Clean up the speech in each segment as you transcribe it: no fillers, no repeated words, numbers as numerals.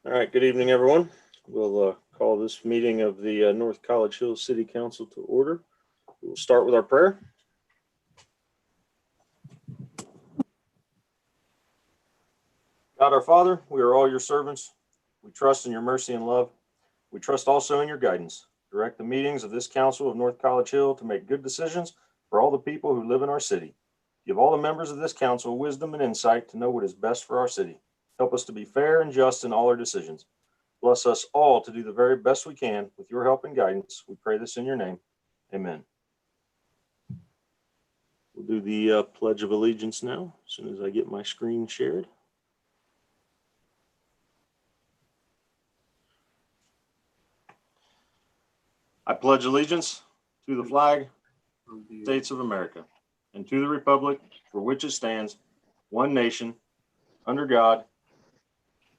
All right, good evening, everyone. We'll call this meeting of the North College Hills City Council to order. We'll start with our prayer. God our Father, we are all your servants. We trust in your mercy and love. We trust also in your guidance. Direct the meetings of this council of North College Hill to make good decisions for all the people who live in our city. Give all the members of this council wisdom and insight to know what is best for our city. Help us to be fair and just in all our decisions. Bless us all to do the very best we can with your help and guidance. We pray this in your name. Amen. We'll do the Pledge of Allegiance now, as soon as I get my screen shared. I pledge allegiance to the flag of the United States of America and to the republic for which it stands, one nation, under God,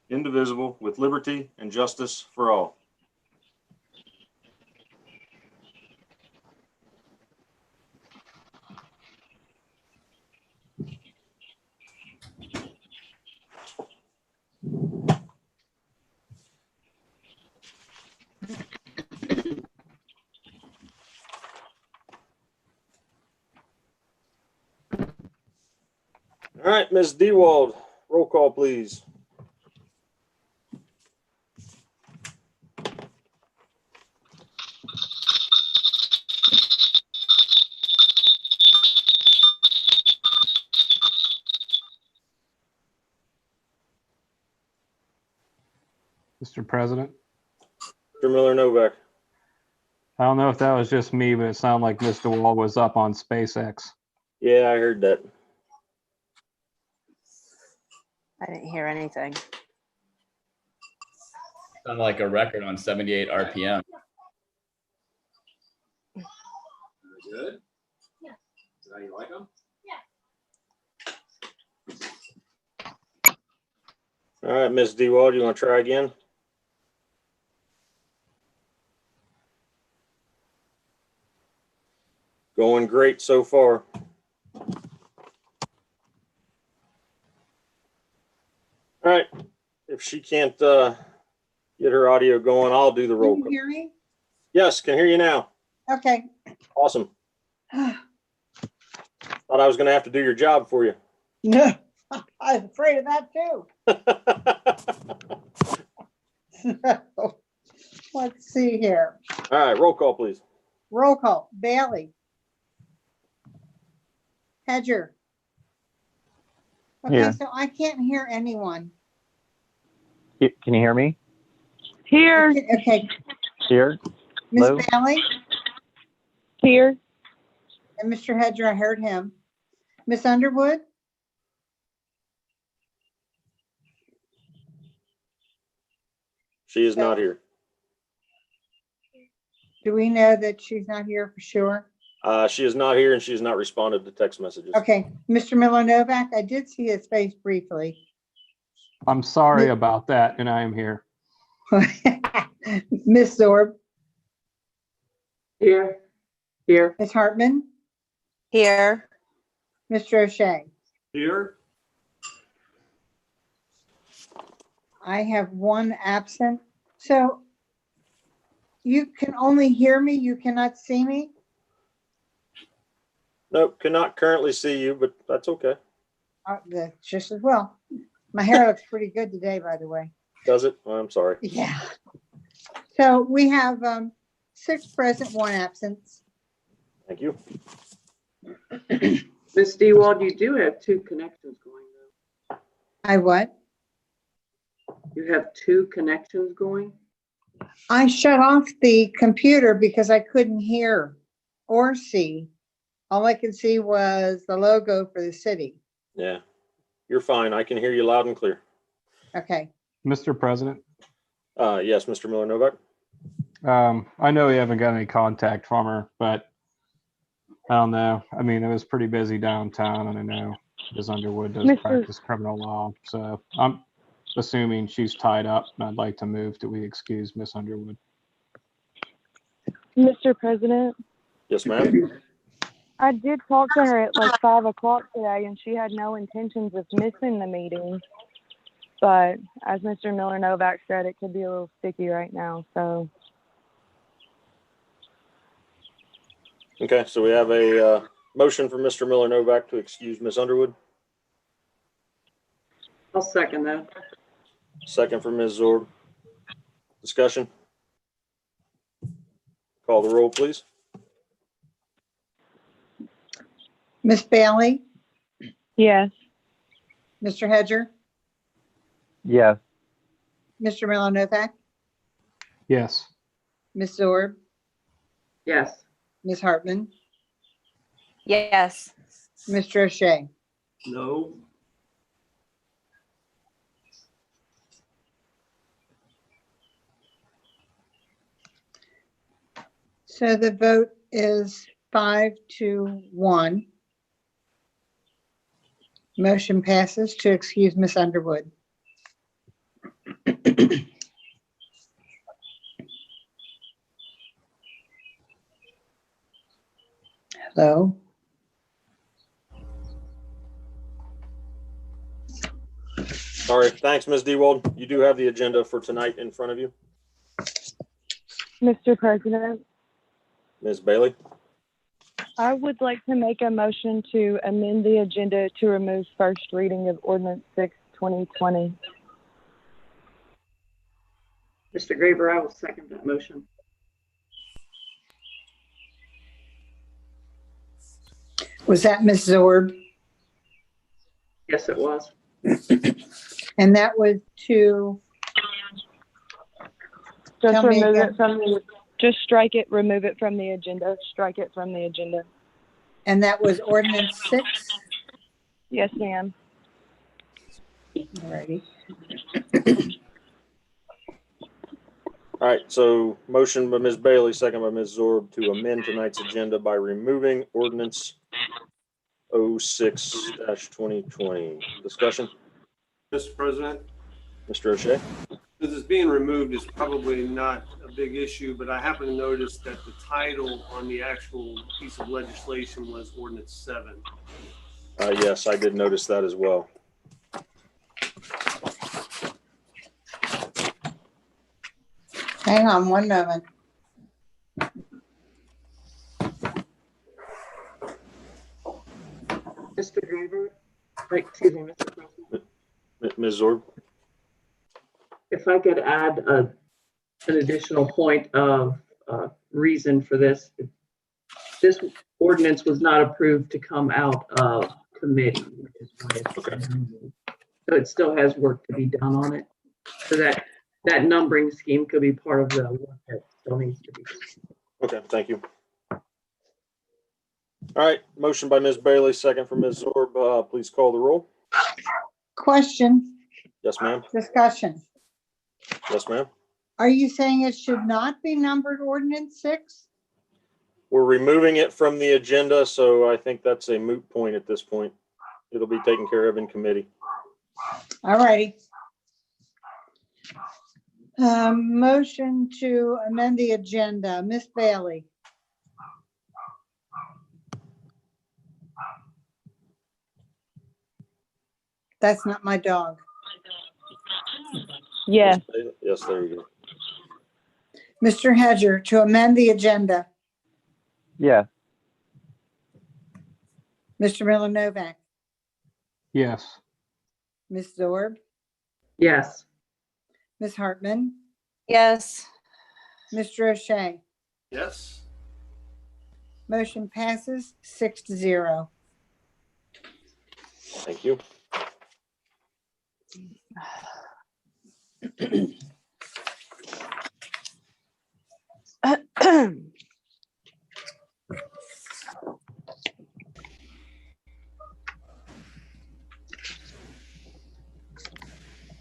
indivisible, with liberty and justice for all. All right, Ms. DeWald, roll call, please. Mr. President, Mr. Miller-Novak. I don't know if that was just me, but it sounded like Mr. Wall was up on SpaceX. Yeah, I heard that. I didn't hear anything. Sounded like a record on 78 RPM. Good? Yeah. Is that how you like them? Yeah. All right, Ms. DeWald, you want to try again? Going great so far. All right, if she can't get her audio going, I'll do the roll Can call. you hear me? Yes, can hear you now. Okay. Awesome. Thought I was going to have to do your job for you. No, I was afraid of that too. Let's see here. All right, roll call, please. Roll call. Bailey. Hedger. Okay, Here. so I can't hear anyone. Can you hear me? Here, Okay, Here? Miss Hello? Bailey here, and Mr. Hedger, I heard him. Miss Underwood? She is not here. Do we know that she's not here for sure? She is not here and she has not responded to text messages. Okay, Mr. Miller Novak, I did see his face briefly. I'm sorry about that, and I am here. Miss Zorb, here, here. Miss Hartman, Here, Mr. O'Shea. Here? I have one absent. So you can only hear me, you cannot see me? Nope, cannot currently see you, but that's okay. That's just as well. My hair looks pretty good today, by the way. Does it? Oh, I'm sorry. Yeah. So we have 6 present, 1 absence. Thank you. Miss DeWald, you do have 2 connections going though. I what? You have 2 connections going? I shut off the computer because I couldn't hear or see. All I could see was the logo for the city. Yeah, you're fine. I can hear you loud and clear. Okay. Mr. President, Yes, Mr. Miller-Novak. I know we haven't got any contact from her, but I don't know. I mean, it was pretty busy downtown, and I know Ms. Underwood does practice criminal law, so I'm assuming she's tied up, and I'd like to move that we excuse Ms. Underwood. Mr. President, Yes, ma'am. I did talk to her at like 5 o'clock today and she had no intentions of missing the meeting. but as Mr. Miller Novak said, it could be a little sticky right now. So Okay, so we have a motion for Mr. Miller Novak to excuse Ms. Underwood. I'll second that. Second for Ms. Zorb. Discussion? Call the roll, please. Miss Bailey, yes. Mr. Hedger, Yes. Mr. Miller Novak, Yes. Miss Zorb, Yes. Ms. Hartman, Yes. Mr. O'Shea. No. So the vote is 5-1. Motion passes to excuse Miss Underwood. Hello? All right, thanks, Ms. DeWald. You do have the agenda for tonight in front of you. Mr. President, Ms. Bailey? I would like to make a motion to amend the agenda to remove first reading of Ordinance 6, 2020. Mr. Graver, I will second that motion. Was that Miss Zorb? Yes, it was. And that was to, Just Tell me remove again. it from the, just strike it, remove it from the agenda, strike it from the agenda. and that was ordinance 6? Yes, ma'am. Alrighty. All right, so motion by Ms. Bailey, second by Ms. Zorb to amend tonight's agenda by removing ordinance 06-2020. Discussion? Mr. President, Mr. O'Shea? this is being removed is probably not a big issue, but I happen to notice that the title on the actual piece of legislation was ordinance 7. Yes, I did notice that as well. Hang on one moment. Mr. Graver, excuse me, Mr. President, Ms. Zorb? if I could add an additional point of reason for this. This ordinance was not approved to come out of committee, which is why it's Okay. so it still has work to be done on it. So that numbering scheme could be part of the work that still needs to be done. Okay, thank you. All right, motion by Ms. Bailey, second for Ms. Zorb. Please call the roll. Question, Yes, ma'am. discussion. Yes, ma'am. Are you saying it should not be numbered ordinance 6? We're removing it from the agenda, so I think that's a moot point at this point. It'll be taken care of in committee. Alrighty. Motion to amend the agenda, Miss Bailey. That's not my dog. Yes. Yes, there you go. Mr. Hedger, to amend the agenda, Yes. Mr. Miller Novak, Yes. Ms. Zorb, Yes. Ms. Hartman, Yes. Mr. O'Shea. Yes. Motion passes 6-0. Thank you.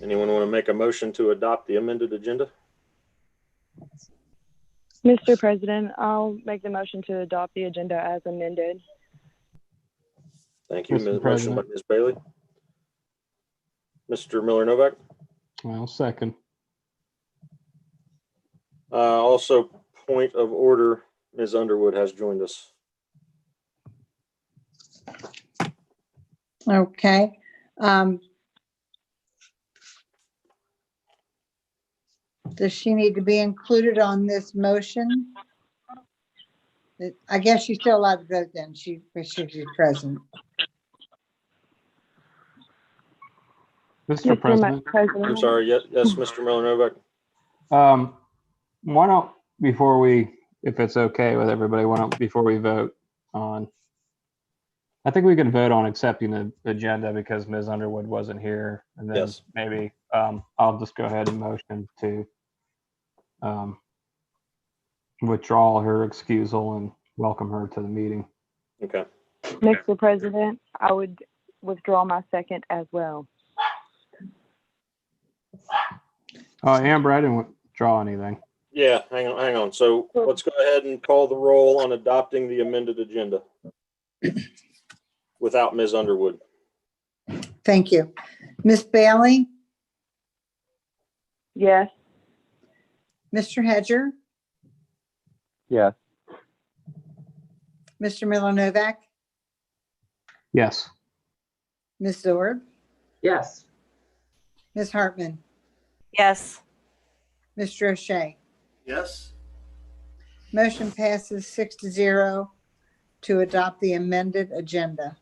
Anyone want to make a motion to adopt the amended agenda? Mr. President, I'll make the motion to adopt the agenda as amended. Thank you. Mr. Motion by President. Ms. Bailey. Mr. Miller Novak. Well, second. Also, point of order, Ms. Underwood has joined us. Okay. Does she need to be included on this motion? I guess she's still allowed to vote then. She's present. Mr. President, I'm sorry, yes, Mr. Miller Novak. why don't, before we, if it's okay with everybody, why don't, before we vote on, I think we can vote on accepting the agenda because Ms. Underwood wasn't here. And then Yes. maybe I'll just go ahead and motion to withdraw her excusal and welcome her to the meeting. Okay. Mr. President, I would withdraw my second as well. Amber, I didn't withdraw anything. Yeah, hang on. So let's go ahead and call the roll on adopting the amended agenda without Ms. Underwood. Thank you. Ms. Bailey, Yes. Mr. Hedger, Yes. Mr. Miller Novak, Yes. Ms. Zorb, Yes. Ms. Hartman, Yes. Mr. O'Shea. Yes. Motion passes 6-0 to adopt the amended agenda.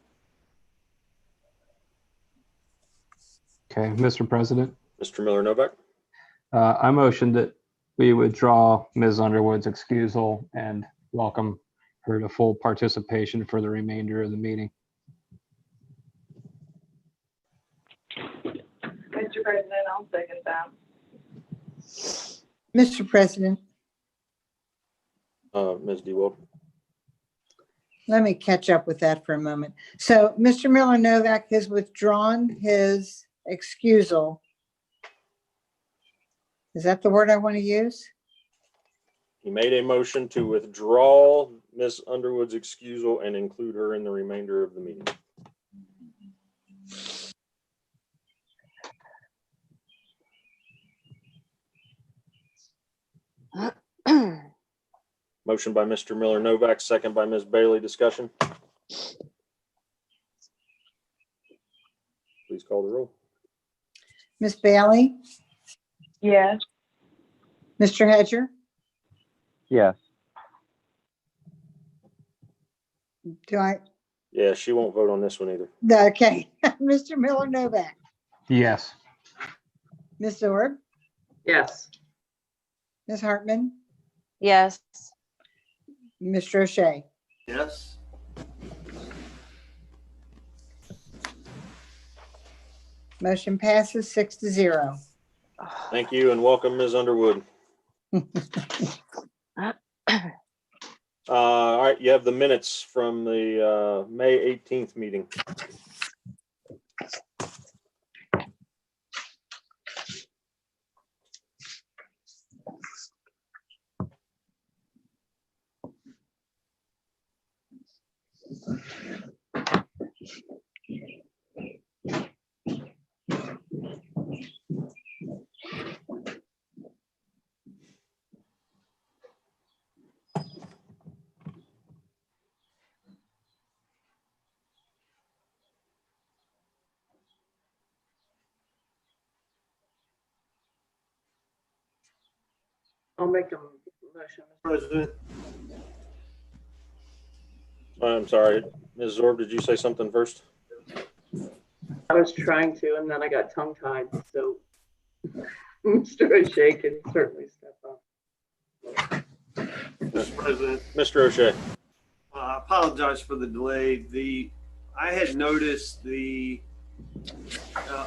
Okay, Mr. President, Mr. Miller Novak. I motion that we withdraw Ms. Underwood's excusal and welcome her to full participation for the remainder of the meeting. Mr. President, I'll second that. Mr. President, Ms. DeWald. let me catch up with that for a moment. So Mr. Miller Novak has withdrawn his excusal. Is that the word I want to use? He made a motion to withdraw Ms. Underwood's excusal and include her in the remainder of the meeting. Motion by Mr. Miller Novak, second by Ms. Bailey. Discussion. Please call the roll. Ms. Bailey, Yes. Mr. Hedger, Yes. do I, Yeah, she won't vote on this one either. okay. Mr. Miller Novak, Yes. Ms. Zorb, Yes. Ms. Hartman, Yes. Mr. O'Shea. Yes. Motion passes 6-0. Thank you and welcome, Ms. Underwood. All right, you have the minutes from the May 18th meeting. I'll make a motion. President, I'm sorry, Ms. Zorb, did you say something first? I was trying to, and then I got tongue-tied, so Mr. O'Shea can certainly step up. Mr. President, Mr. O'Shea. I apologize for the delay. I had noticed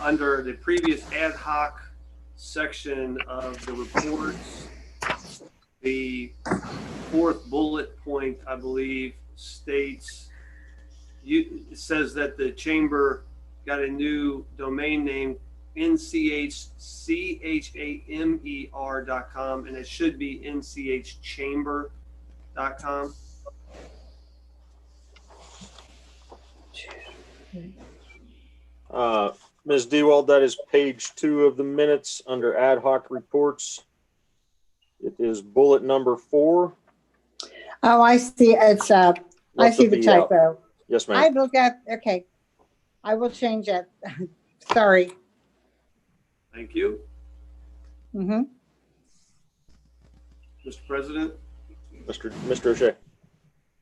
under the previous ad hoc section of the reports, the fourth bullet point, I believe, states, it says that the chamber got a new domain name, nchchamer.com, and it should be nchchamber.com. Ms. DeWald, that is page 2 of the minutes under ad hoc reports. It is bullet number 4. Oh, I see. It's, I Left see a the B out. typo. Yes, I ma'am. look at, okay. I will change that. Sorry. Thank you. Mm-hmm. Mr. President, Mr. O'Shea.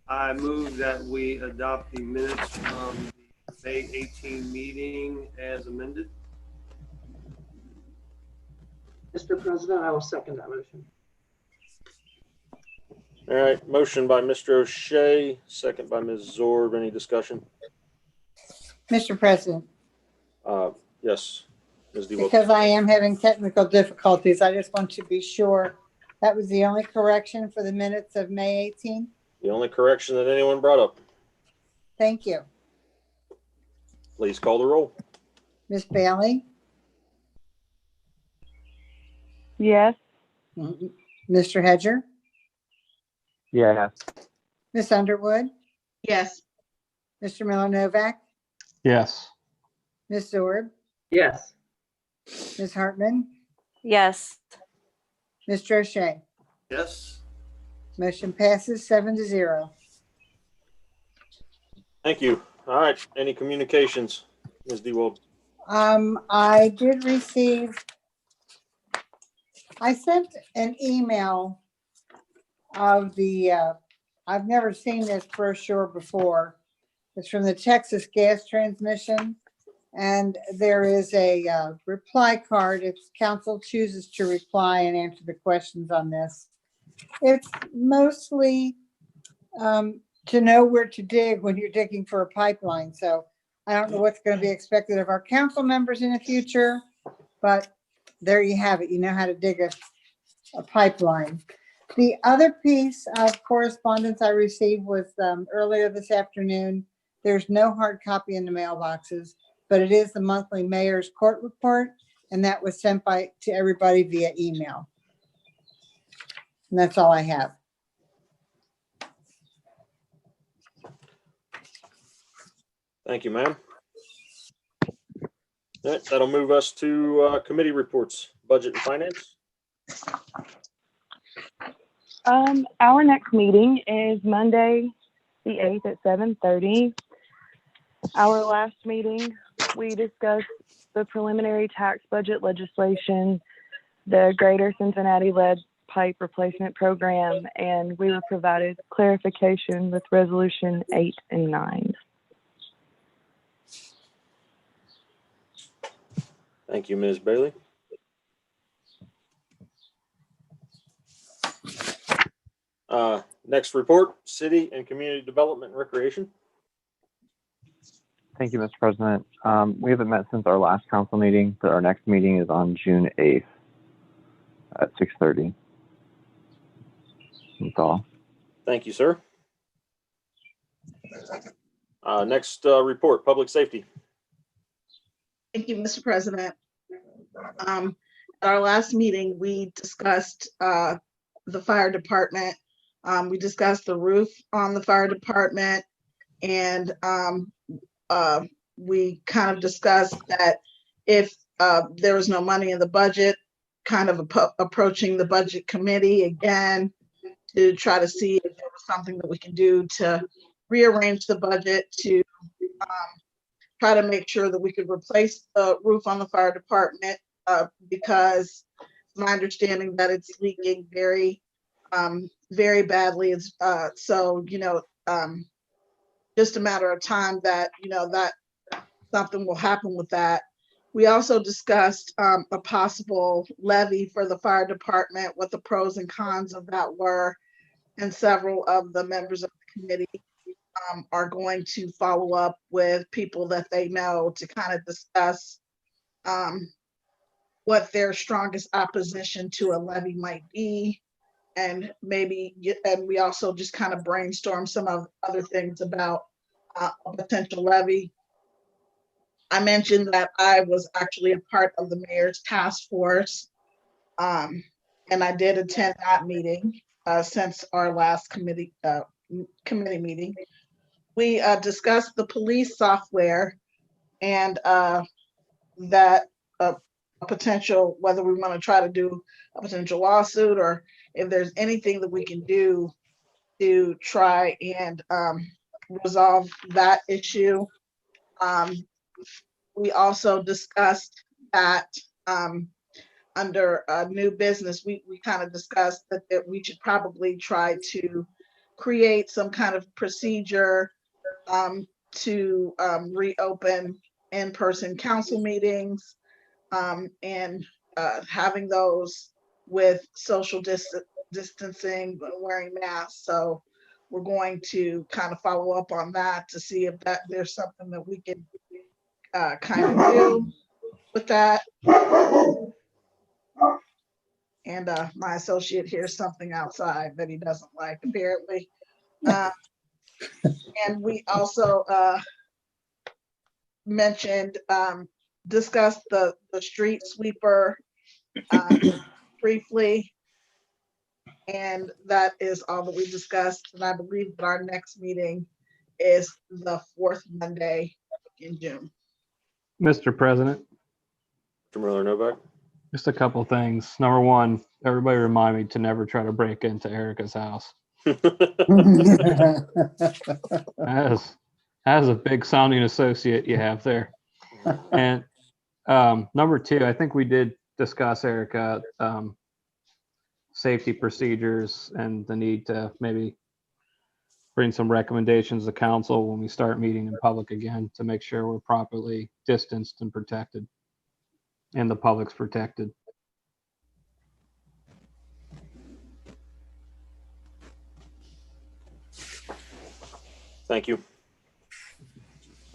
I move that we adopt the minutes from the May 18 meeting as amended. Mr. President, I will second that motion. All right, motion by Mr. O'Shea, second by Ms. Zorb. Any discussion? Mr. President, Yes, Ms. DeWald. because I am having technical difficulties, I just want to be sure that was the only correction for the minutes of May 18. The only correction that anyone brought up. Thank you. Please call the roll. Ms. Bailey, Yes. Mr. Hedger, Yes. Ms. Underwood, Yes. Mr. Miller Novak, Yes. Ms. Zorb, Yes. Ms. Hartman, Yes. Mr. O'Shea. Yes. Motion passes 7-0. Thank you. All right, any communications, Ms. DeWald? I did receive, I sent an email of the, I've never seen this brochure before. It's from the Texas Gas Transmission. And there is a reply card if council chooses to reply and answer the questions on this. It's mostly to know where to dig when you're digging for a pipeline. So I don't know what's going to be expected of our council members in the future, but there you have it. You know how to dig a pipeline. The other piece of correspondence I received was earlier this afternoon. There's no hard copy in the mailboxes, but it is the monthly mayor's court report, and that was sent to everybody via email. And that's all I have. Thank you, ma'am. All right, that'll move us to committee reports, budget and finance. Our next meeting is Monday, the 8th at 7:30. Our last meeting, we discussed the preliminary tax budget legislation, the Greater Cincinnati lead pipe replacement program, and we were provided clarification with resolution 8 and 9. Thank you, Ms. Bailey. Next report, city and community development and recreation. Thank you, Mr. President. We haven't met since our last council meeting, but our next meeting is on June 8th at 6:30. That's all. Thank you, sir. Next report, public safety. Thank you, Mr. President. At our last meeting, we discussed the fire department. We discussed the roof on the fire department, and we kind of discussed that if there was no money in the budget, kind of approaching the budget committee again to try to see if there was something that we can do to rearrange the budget to try to make sure that we could replace the roof on the fire department because my understanding that it's leaking very, very badly. It's so, just a matter of time that, that something will happen with that. We also discussed a possible levy for the fire department, what the pros and cons of that were, and several of the members of the committee are going to follow up with people that they know to kind of discuss what their strongest opposition to a levy might be. And we also just kind of brainstorm some of other things about a potential levy. I mentioned that I was actually a part of the mayor's task force, and I did attend that meeting since our last committee meeting. We discussed the police software and that a potential, whether we want to try to do a potential lawsuit or if there's anything that we can do to try and resolve that issue. We also discussed that under new business, we kind of discussed that we should probably try to create some kind of procedure to reopen in-person council meetings and having those with social distancing, but wearing masks. So we're going to kind of follow up on that to see if there's something that we can kind of do with that. And my associate hears something outside that he doesn't like, apparently. And we also mentioned, discussed the street sweeper briefly. And that is all that we discussed. And I believe that our next meeting is the 4th Monday in June. Mr. President, Mr. Miller-Novak. just a couple things. Number one, everybody remind me to never try to break into Erica's house. As a big sounding associate you have there. And number two, I think we did discuss, Erica, safety procedures and the need to maybe bring some recommendations to council when we start meeting in public again to make sure we're properly distanced and protected and the public's protected. Thank you.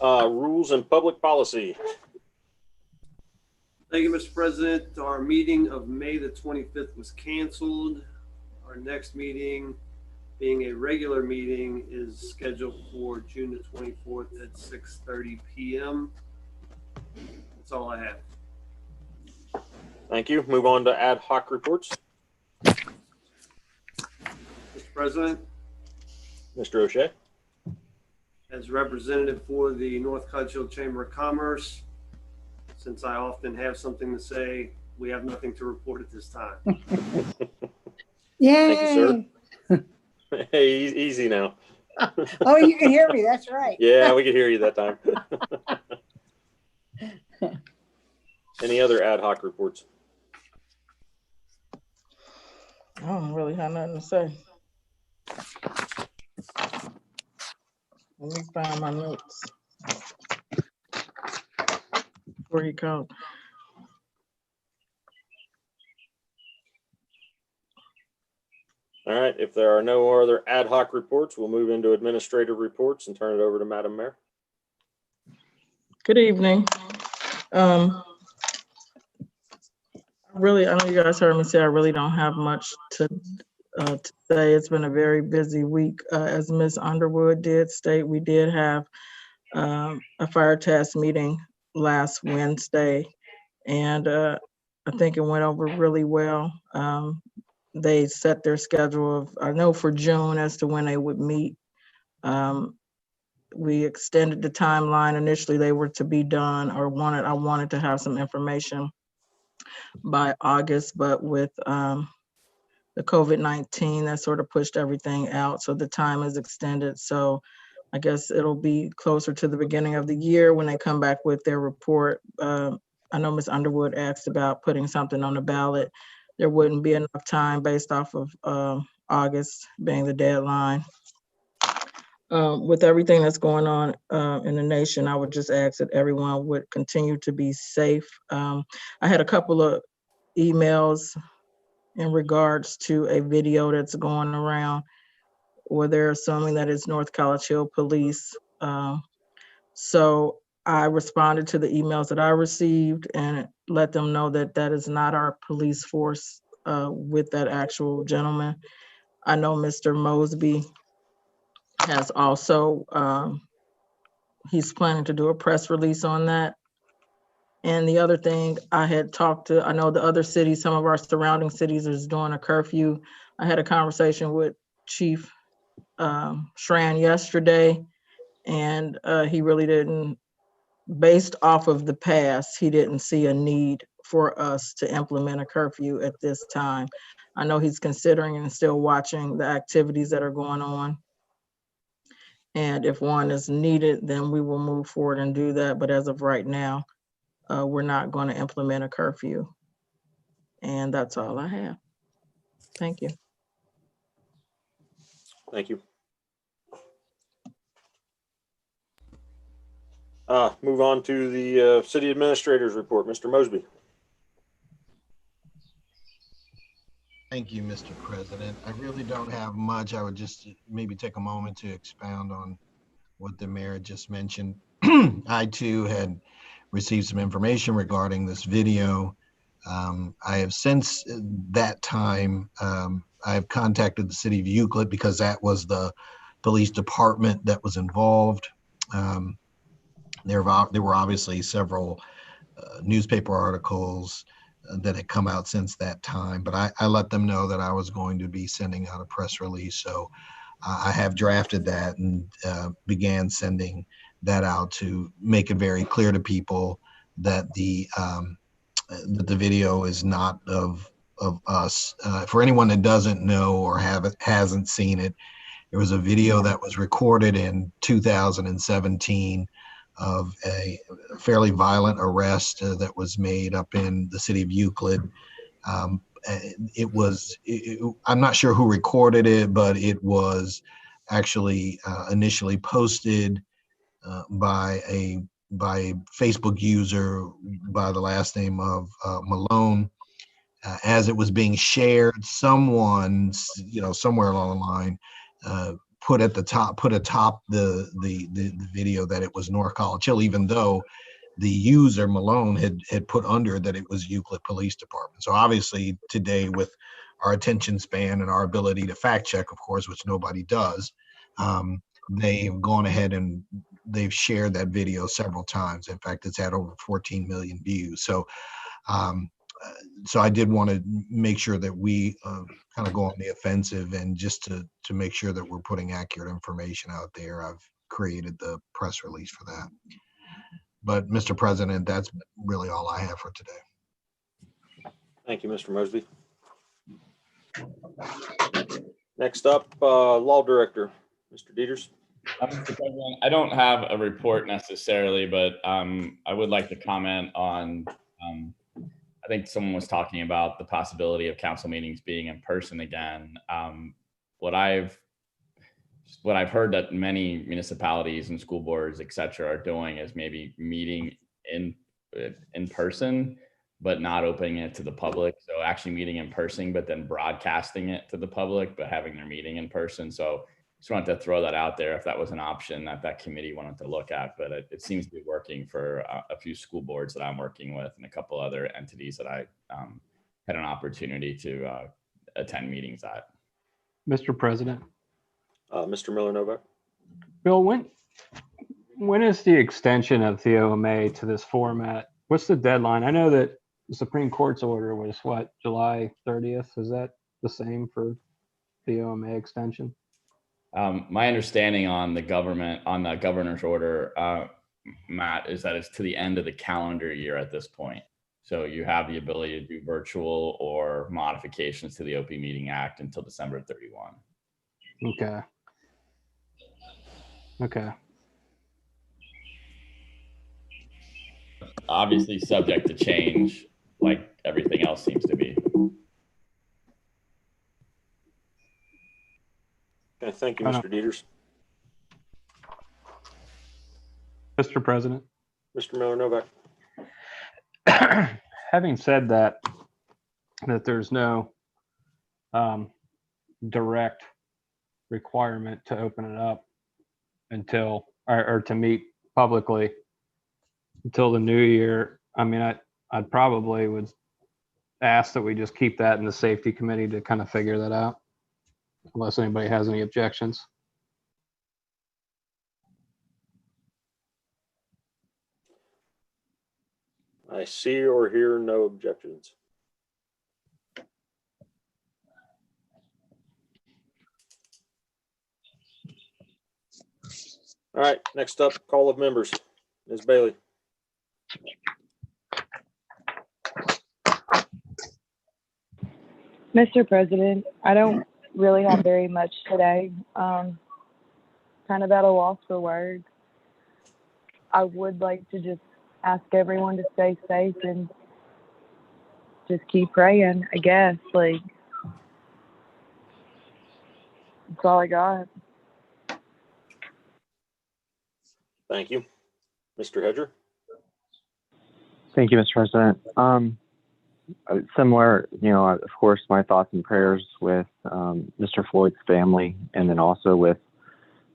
Rules and public policy. Thank you, Mr. President. Our meeting of May the 25th was canceled. Our next meeting, being a regular meeting, is scheduled for June the 24th at 6:30 p.m. That's all I have. Thank you. Move on to ad hoc reports. Mr. President, Mr. O'Shea. as representative for the North Cottrell Chamber of Commerce, since I often have something to say, we have nothing to report at this time. Yay. Thank you, sir. Hey, easy now. Oh, you can hear me. That's right. Yeah, we could hear you that time. Any other ad hoc reports? I don't really have nothing to say. Let me find my notes. Where he called. All right, if there are no other ad hoc reports, we'll move into administrative reports and turn it over to Madam Mayor. Good evening. I know you guys heard me say I really don't have much to say. It's been a very busy week. As Ms. Underwood did state, we did have a fire task meeting last Wednesday, and I think it went over really well. They set their schedule of, I know for June, as to when they would meet. We extended the timeline. Initially, they were to be done, or I wanted to have some information by August, but with the COVID-19, that sort of pushed everything out. So the time is extended. So I guess it'll be closer to the beginning of the year when they come back with their report. I know Ms. Underwood asked about putting something on the ballot. There wouldn't be enough time based off of August being the deadline. With everything that's going on in the nation, I would just ask that everyone would continue to be safe. I had a couple of emails in regards to a video that's going around where they're assuming that it's North College Hill Police. So I responded to the emails that I received and let them know that that is not our police force with that actual gentleman. I know Mr. Mosby has also, he's planning to do a press release on that. And the other thing, I had talked to, I know the other cities, some of our surrounding cities is doing a curfew. I had a conversation with Chief Schran yesterday, and he really didn't, based off of the past, he didn't see a need for us to implement a curfew at this time. I know he's considering and still watching the activities that are going on. And if one is needed, then we will move forward and do that. But as of right now, we're not going to implement a curfew. And that's all I have. Thank you. Thank you. Move on to the city administrator's report. Mr. Mosby. Thank you, Mr. President. I really don't have much. I would just maybe take a moment to expound on what the mayor just mentioned. I too had received some information regarding this video. I have since that time, I have contacted the city of Euclid because that was the police department that was involved. There were obviously several newspaper articles that had come out since that time, but I let them know that I was going to be sending out a press release. So I have drafted that and began sending that out to make it very clear to people that the video is not of us. For anyone that doesn't know or hasn't seen it, there was a video that was recorded in 2017 of a fairly violent arrest that was made up in the city of Euclid. I'm not sure who recorded it, but it was actually initially posted by a Facebook user by the last name of Malone. As it was being shared, someone, somewhere along the line, put atop the video that it was North College Hill, even though the user Malone had put under that it was Euclid Police Department. So obviously today, with our attention span and our ability to fact check, of course, which nobody does, they've gone ahead and they've shared that video several times. In fact, it's had over 14 million views. So I did want to make sure that we kind of go on the offensive, and just to make sure that we're putting accurate information out there. I've created the press release for that. But Mr. President, that's really all I have for today. Thank you, Mr. Mosby. Next up, Law Director, Mr. Dieters. Mr. President, I don't have a report necessarily, but I would like to comment on, I think someone was talking about the possibility of council meetings being in person again. What I've heard that many municipalities and school boards, et cetera, are doing is maybe meeting in person, but not opening it to the public. So actually meeting in person, but then broadcasting it to the public, but having their meeting in person. So just wanted to throw that out there if that was an option that committee wanted to look at, but it seems to be working for a few school boards that I'm working with and a couple other entities that I had an opportunity to attend meetings at. Mr. President. Mr. Miller Novak. Bill, when is the extension of the OMA to this format? What's the deadline? I know that the Supreme Court's order was what, July 30th? Is that the same for the OMA extension? My understanding on the governor's order, Matt, is that it's to the end of the calendar year at this point. So you have the ability to do virtual or modifications to the OP Meeting Act until December 31. Okay. Okay. Obviously subject to change, like everything else seems to be. Okay, thank you, Mr. Dieters. Mr. President. Mr. Miller Novak. Having said that there's no direct requirement to open it up until, or to meet publicly until the new year. I mean, I probably would ask that we just keep that in the safety committee to kind of figure that out, unless anybody has any objections. I see or hear no objections. All right, next up, call of members. Ms. Bailey. Mr. President, I don't really have very much today. Kind of at a loss for words. I would like to just ask everyone to stay safe and just keep praying, I guess. Like, that's all I got. Thank you. Mr. Hedger? Thank you, Mr. President. Similar, of course, my thoughts and prayers with Mr. Floyd's family, and then also with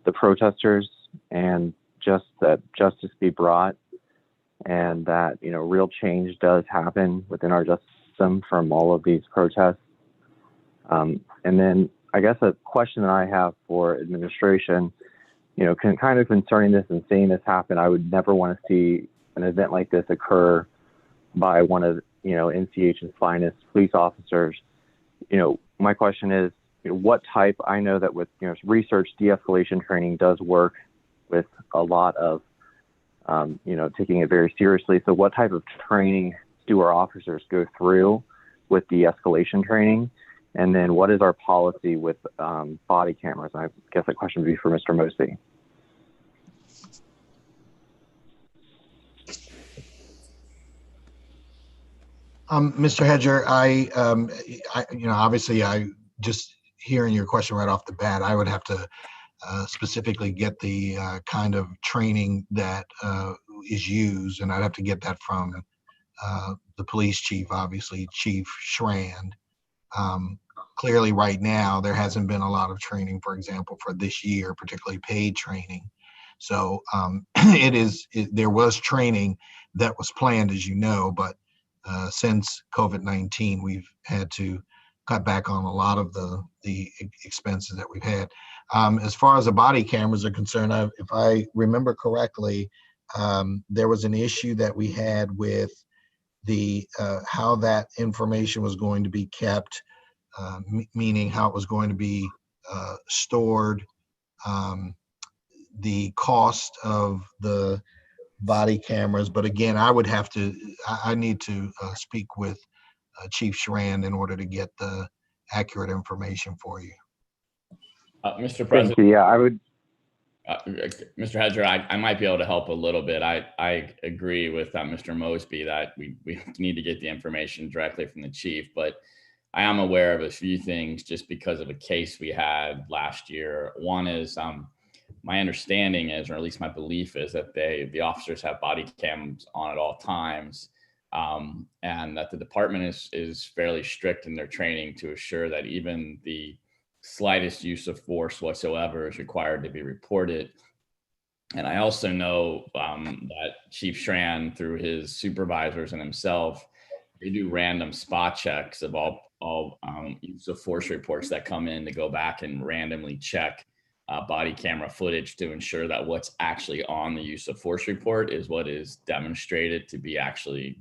the protesters, and just that justice be brought, and that, real change does happen within our justice system from all of these protests. And then I guess a question that I have for administration, kind of concerning this and seeing this happen, I would never want to see an event like this occur by one of, NCH's finest police officers. My question is, what type, I know that with, research, de-escalation training does work with a lot of, taking it very seriously. So what type of training do our officers go through with de-escalation training? And then what is our policy with body cameras? I guess that question would be for Mr. Mosby. Mr. Hedger, obviously, I just hearing your question right off the bat, I would have to specifically get the kind of training that is used, and I'd have to get that from the police chief, obviously, Chief Schrand. Clearly, right now, there hasn't been a lot of training, for example, for this year, particularly paid training. So there was training that was planned, as you know, but since COVID-19, we've had to cut back on a lot of the expenses that we've had. As far as the body cameras are concerned, if I remember correctly, there was an issue that we had with the how that information was going to be kept, meaning how it was going to be stored, the cost of the body cameras. But again, I need to speak with Chief Schrand in order to get the accurate information for you. Mr. President. Thank you. Yeah, I would. Mr. Hedger, I might be able to help a little bit. I agree with Mr. Mosby that we need to get the information directly from the chief, but I am aware of a few things just because of a case we had last year. One is my understanding is, or at least my belief is, that the officers have body cams on at all times, and that the department is fairly strict in their training to assure that even the slightest use of force whatsoever is required to be reported. And I also know that Chief Schrand, through his supervisors and himself, they do random spot checks of all use of force reports that come in, to go back and randomly check body camera footage to ensure that what's actually on the use of force report is what is demonstrated to be actually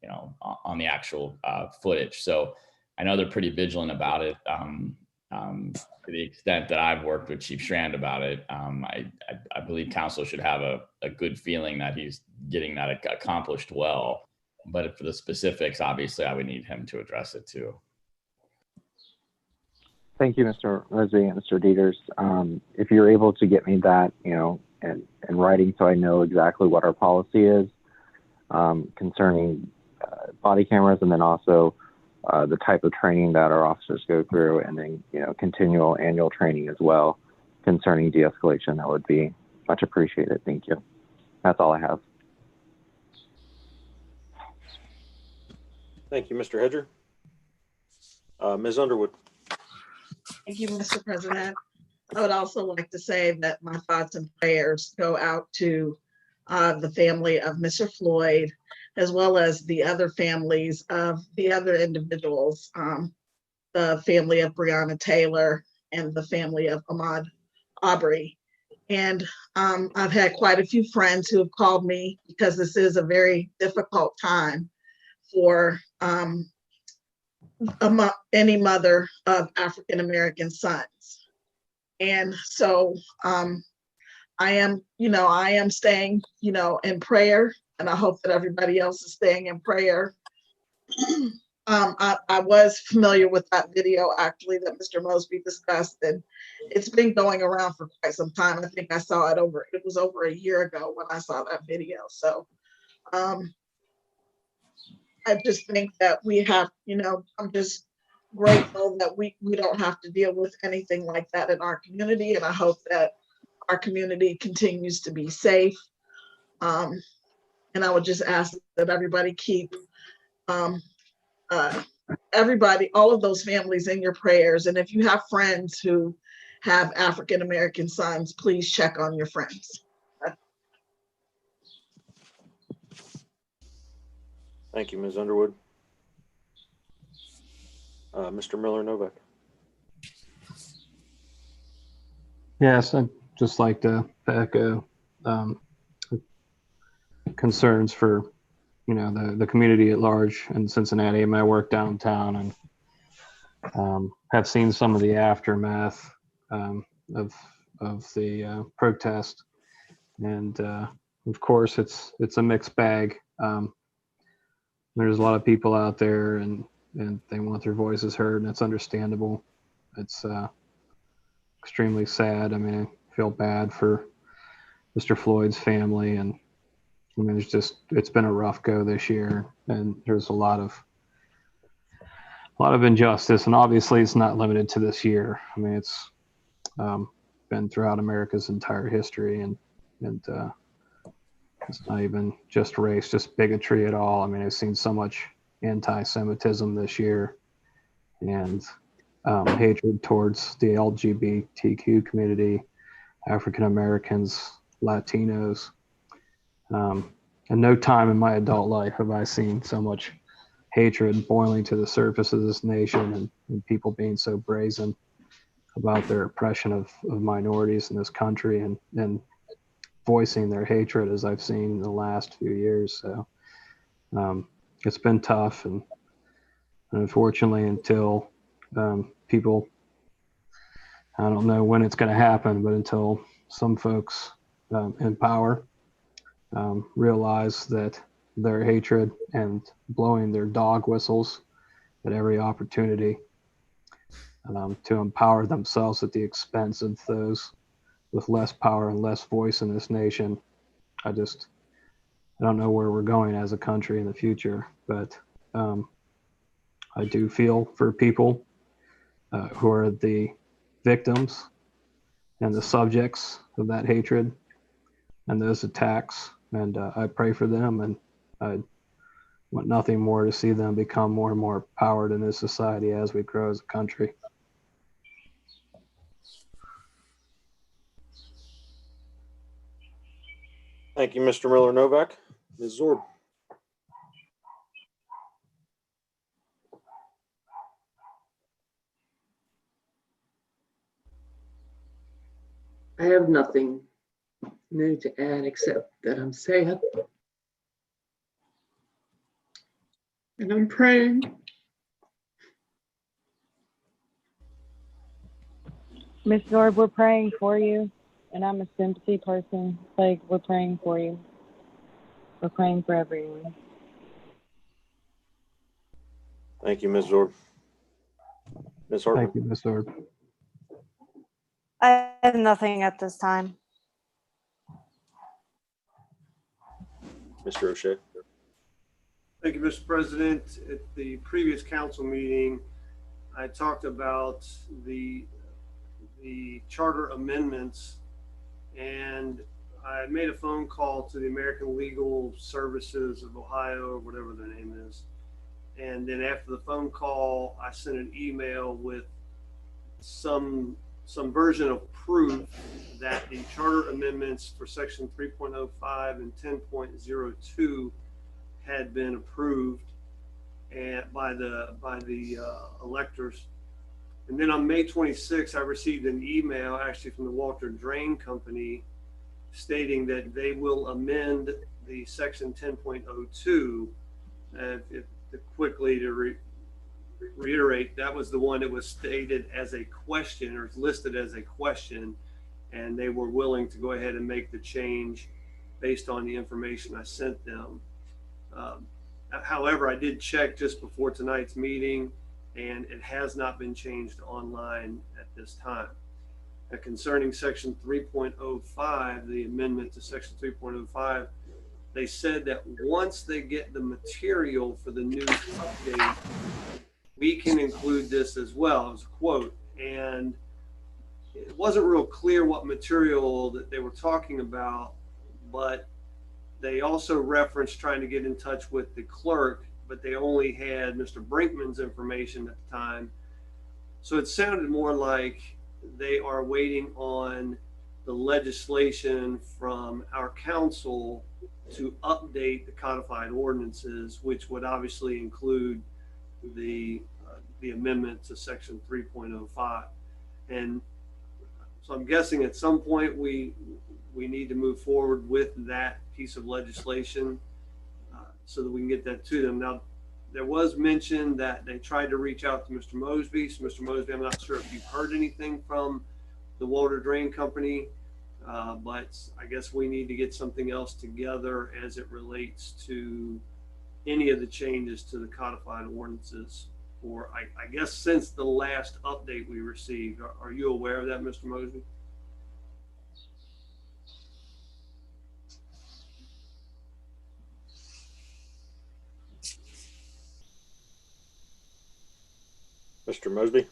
on the actual footage. So I know they're pretty vigilant about it. To the extent that I've worked with Chief Schrand about it, I believe council should have a good feeling that he's getting that accomplished well. But for the specifics, obviously, I would need him to address it too. Thank you, Mr. Mosby and Mr. Dieters. If you're able to get me that, in writing, so I know exactly what our policy is concerning body cameras, and then also the type of training that our officers go through, and then, continual annual training as well concerning de-escalation, that would be much appreciated. Thank you. That's all I have. Thank you, Mr. Hedger. Ms. Underwood. Thank you, Mr. President. I would also like to say that my thoughts and prayers go out to the family of Mr. Floyd, as well as the other families of the other individuals, the family of Breonna Taylor and the family of Ahmaud Arbery. And I've had quite a few friends who have called me, because this is a very difficult time for any mother of African-American sons. And so I am staying, in prayer, and I hope that everybody else is staying in prayer. I was familiar with that video, actually, that Mr. Mosby discussed, and it's been going around for quite some time. I think I saw it was over a year ago when I saw that video. So I just think that we have, I'm just grateful that we don't have to deal with anything like that in our community. And I hope that our community continues to be safe. And I would just ask that everybody keep everybody, all of those families in your prayers. And if you have friends who have African-American sons, please check on your friends. Thank you, Ms. Underwood. Mr. Miller Novak. Yes, I'd just like to echo concerns for, the community at large in Cincinnati. I mean, I work downtown and have seen some of the aftermath of the protest. And of course, it's a mixed bag. There's a lot of people out there and they want their voices heard, and it's understandable. It's extremely sad. I mean, I feel bad for Mr. Floyd's family, and I mean, it's been a rough go this year, and there's a lot of injustice, and obviously it's not limited to this year. I mean, it's been throughout America's entire history, and it's not even just race, just bigotry at all. I mean, I've seen so much anti-Semitism this year, and hatred towards the LGBTQ community, African Americans, Latinos. And no time in my adult life have I seen so much hatred boiling to the surface of this nation, and people being so brazen about their oppression of minorities in this country, and voicing their hatred as I've seen in the last few years. So it's been tough, and unfortunately, until people, I don't know when it's going to happen, but until some folks in power realize that their hatred and blowing their dog whistles at every opportunity to empower themselves at the expense of those with less power and less voice in this nation. I don't know where we're going as a country in the future, but I do feel for people who are the victims and the subjects of that hatred and those attacks. And I pray for them, and I want nothing more to see them become more and more empowered in this society as we grow as a country. Thank you, Mr. Miller Novak. Ms. Zorb. I have nothing new to add except that I'm sad. And I'm praying. Miss Zorb, we're praying for you, and I'm a sympathy person. Like, we're praying for you. We're praying for everyone. Thank you, Ms. Zorb. Ms. Hartman. Thank you, Ms. Zorb. I have nothing at this time. Mr. O'Shea. Thank you, Mr. President. At the previous council meeting, I talked about the charter amendments, and I made a phone call to the American Legal Services of Ohio, or whatever their name is. And then after the phone call, I sent an email with some version of proof that the charter amendments for section 3.05 and 10.02 had been approved by the electors. And then on May 26th, I received an email actually from the Walter Drain Company stating that they will amend the section 10.02. Quickly to reiterate, that was the one that was stated as a question, or listed as a question, and they were willing to go ahead and make the change based on the information I sent them. However, I did check just before tonight's meeting, and it has not been changed online at this time. Concerning section 3.05, the amendment to section 3.05, they said that once they get the material for the new update, we can include this as well. It was a quote, and it wasn't real clear what material that they were talking about, but they also referenced trying to get in touch with the clerk, but they only had Mr. Brinkman's information at the time. So it sounded more like they are waiting on the legislation from our council to update the codified ordinances, which would obviously include the amendment to section 3.05. And so I'm guessing at some point we need to move forward with that piece of legislation so that we can get that to them. Now, there was mention that they tried to reach out to Mr. Mosby. So Mr. Mosby, I'm not sure if you've heard anything from the Water Drain Company, but I guess we need to get something else together as it relates to any of the changes to the codified ordinances, or I guess since the last update we received. Are you aware of that, Mr. Mosby? Mr. Mosby?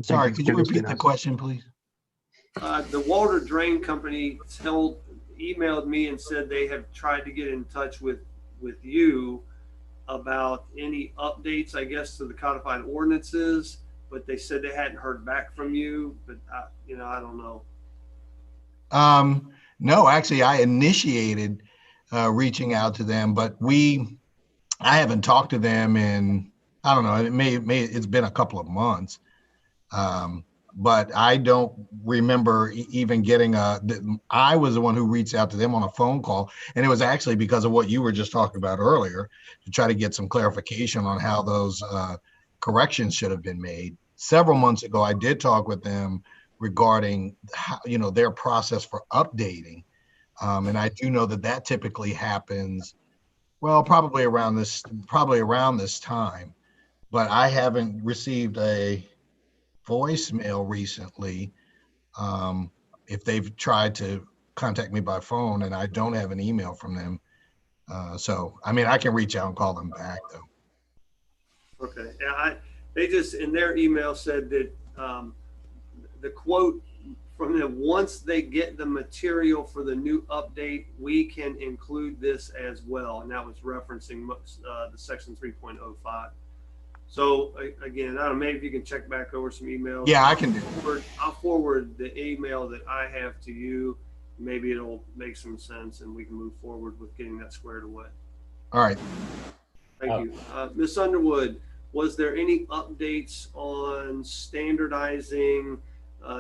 Sorry, could you repeat the question, please? The Water Drain Company emailed me and said they have tried to get in touch with you about any updates, I guess, to the codified ordinances, but they said they hadn't heard back from you. But I don't know. No, actually, I initiated reaching out to them, but I haven't talked to them in, I don't know, it's been a couple of months. But I don't remember even getting I was the one who reached out to them on a phone call. And it was actually because of what you were just talking about earlier, to try to get some clarification on how those corrections should have been made. Several months ago, I did talk with them regarding how, their process for updating. And I do know that typically happens, well, probably around this time, but I haven't received a voicemail recently. If they've tried to contact me by phone, and I don't have an email from them. So, I mean, I can reach out and call them back though. Okay. Yeah, they just in their email said that the quote from them, once they get the material for the new update, we can include this as well. And that was referencing the section 3.05. So again, I don't know, maybe if you can check back over some emails. Yeah, I can do. I'll forward the email that I have to you. Maybe it'll make some sense and we can move forward with getting that squared away. All right. Thank you. Ms. Underwood, was there any updates on standardizing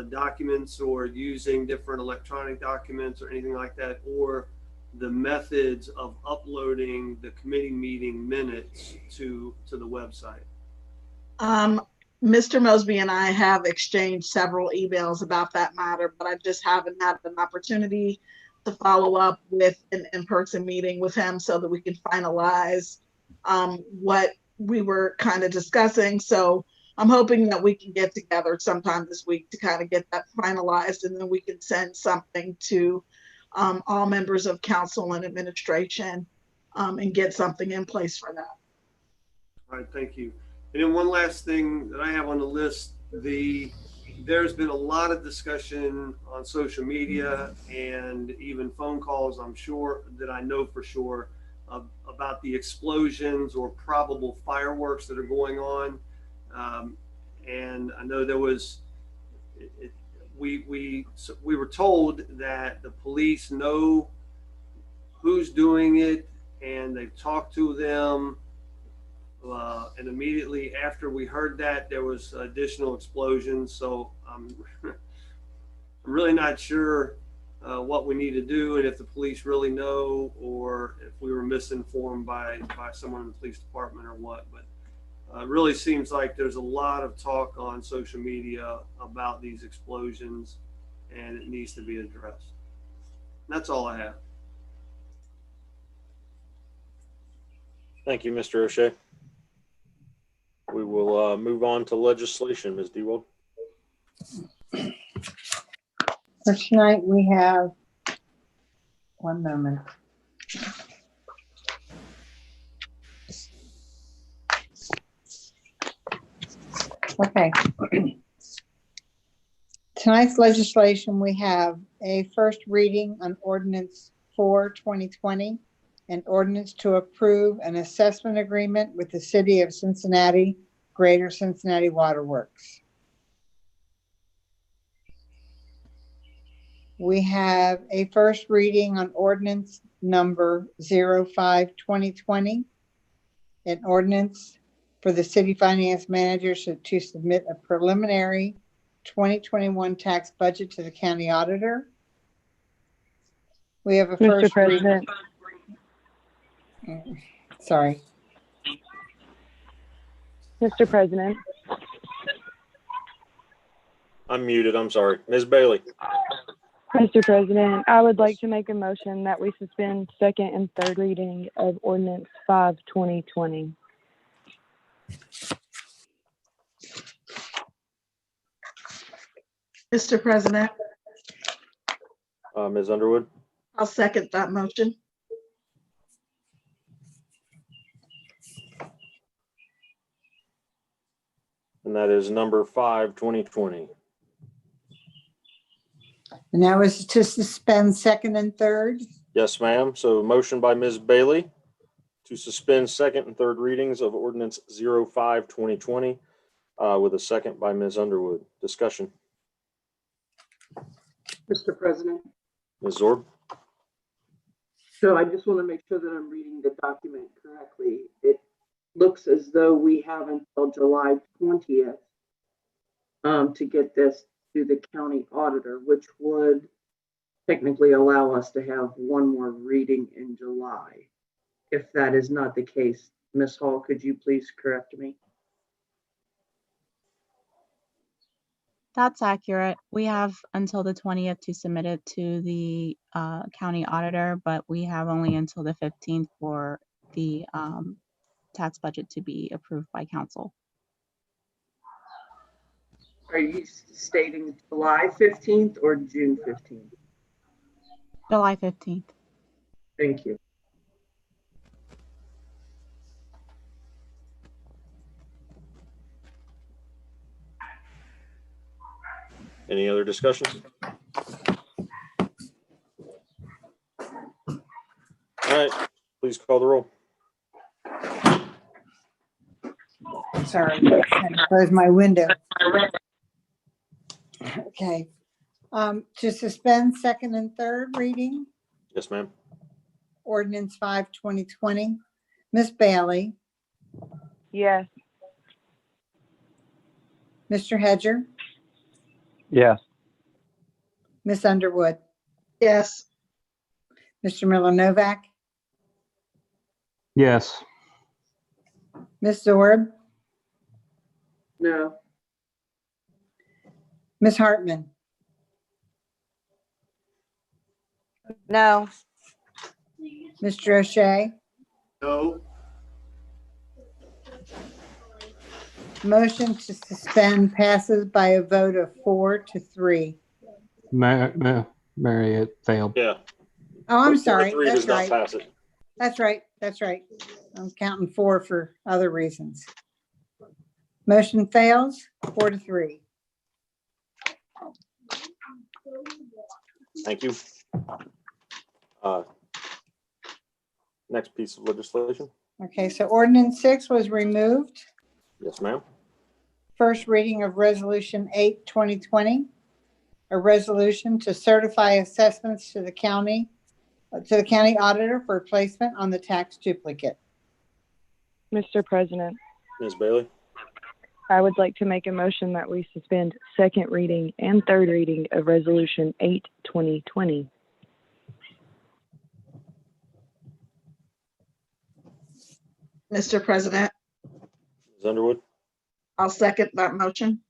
documents or using different electronic documents or anything like that, or the methods of uploading the committee meeting minutes to the website? Mr. Mosby and I have exchanged several emails about that matter, but I just haven't had an opportunity to follow up with an in-person meeting with him so that we can finalize what we were kind of discussing. So I'm hoping that we can get together sometime this week to kind of get that finalized, and then we can send something to all members of council and administration and get something in place for that. All right, thank you. And then one last thing that I have on the list, there's been a lot of discussion on social media and even phone calls, I'm sure, that I know for sure, about the explosions or probable fireworks that are going on. And I know there was, we were told that the police know who's doing it and they've talked to them. And immediately after we heard that, there was additional explosions. So I'm really not sure what we need to do, and if the police really know, or if we were misinformed by someone in the police department or what. But it really seems like there's a lot of talk on social media about these explosions, and it needs to be addressed. And that's all I have. Thank you, Mr. O'Shea. We will move on to legislation, Ms. DeWald. For tonight, we have, one moment. Okay. Tonight's legislation, we have a first reading on ordinance 4/2020, an ordinance to approve an assessment agreement with the City of Cincinnati, Greater Cincinnati Water Works. We have a first reading on ordinance number 05/2020, an ordinance for the city finance manager to submit a preliminary 2021 tax budget to the county auditor. We have a Mr. first President, reading. Sorry. Mr. President, I'm muted. I'm sorry. Ms. Bailey. Mr. President, I would like to make a motion that we suspend second and third reading of ordinance 5/2020. Mr. President, Ms. Underwood. I'll second that motion. And that is number 5/2020. And that was to suspend second and third. Yes, ma'am. So motion by Ms. Bailey to suspend second and third readings of ordinance 05/2020 with a second by Ms. Underwood. Discussion. Mr. President, Ms. Zorb. so I just want to make sure that I'm reading the document correctly. It looks as though we have until July 20th to get this to the county auditor, which would technically allow us to have one more reading in July. If that is not the case, Ms. Hall, could you please correct me? That's accurate. We have until the 20th to submit it to the county auditor, but we have only until the 15th for the tax budget to be approved by council. Are you stating July 15th or June 15th? July 15th. Thank you. Any other discussions? All right, please call the roll. Sorry, I had to close my window. Okay. To suspend second and third reading, Yes, ma'am. ordinance 5/2020. Ms. Bailey, Yes. Mr. Hedger, Yes. Ms. Underwood, Yes. Mr. Miller Novak, Yes. Ms. Zorb, No. Ms. Hartman, No. Mr. O'Shea. No. Motion to suspend passes by a vote of 4-3. Mary, it failed. Yeah. Oh, I'm 4 to sorry. 3 That's does not right. pass it. That's right. That's right. I'm counting 4 for other reasons. Motion fails, 4-3. Thank you. Next piece of legislation. Okay, so ordinance 6 was removed. Yes, ma'am. First reading of resolution 8/2020, a resolution to certify assessments to the county auditor for placement on the tax duplicate. Mr. President, Ms. Bailey. I would like to make a motion that we suspend second reading and third reading of resolution 8/2020. Mr. President, Ms. Underwood. I'll second that motion.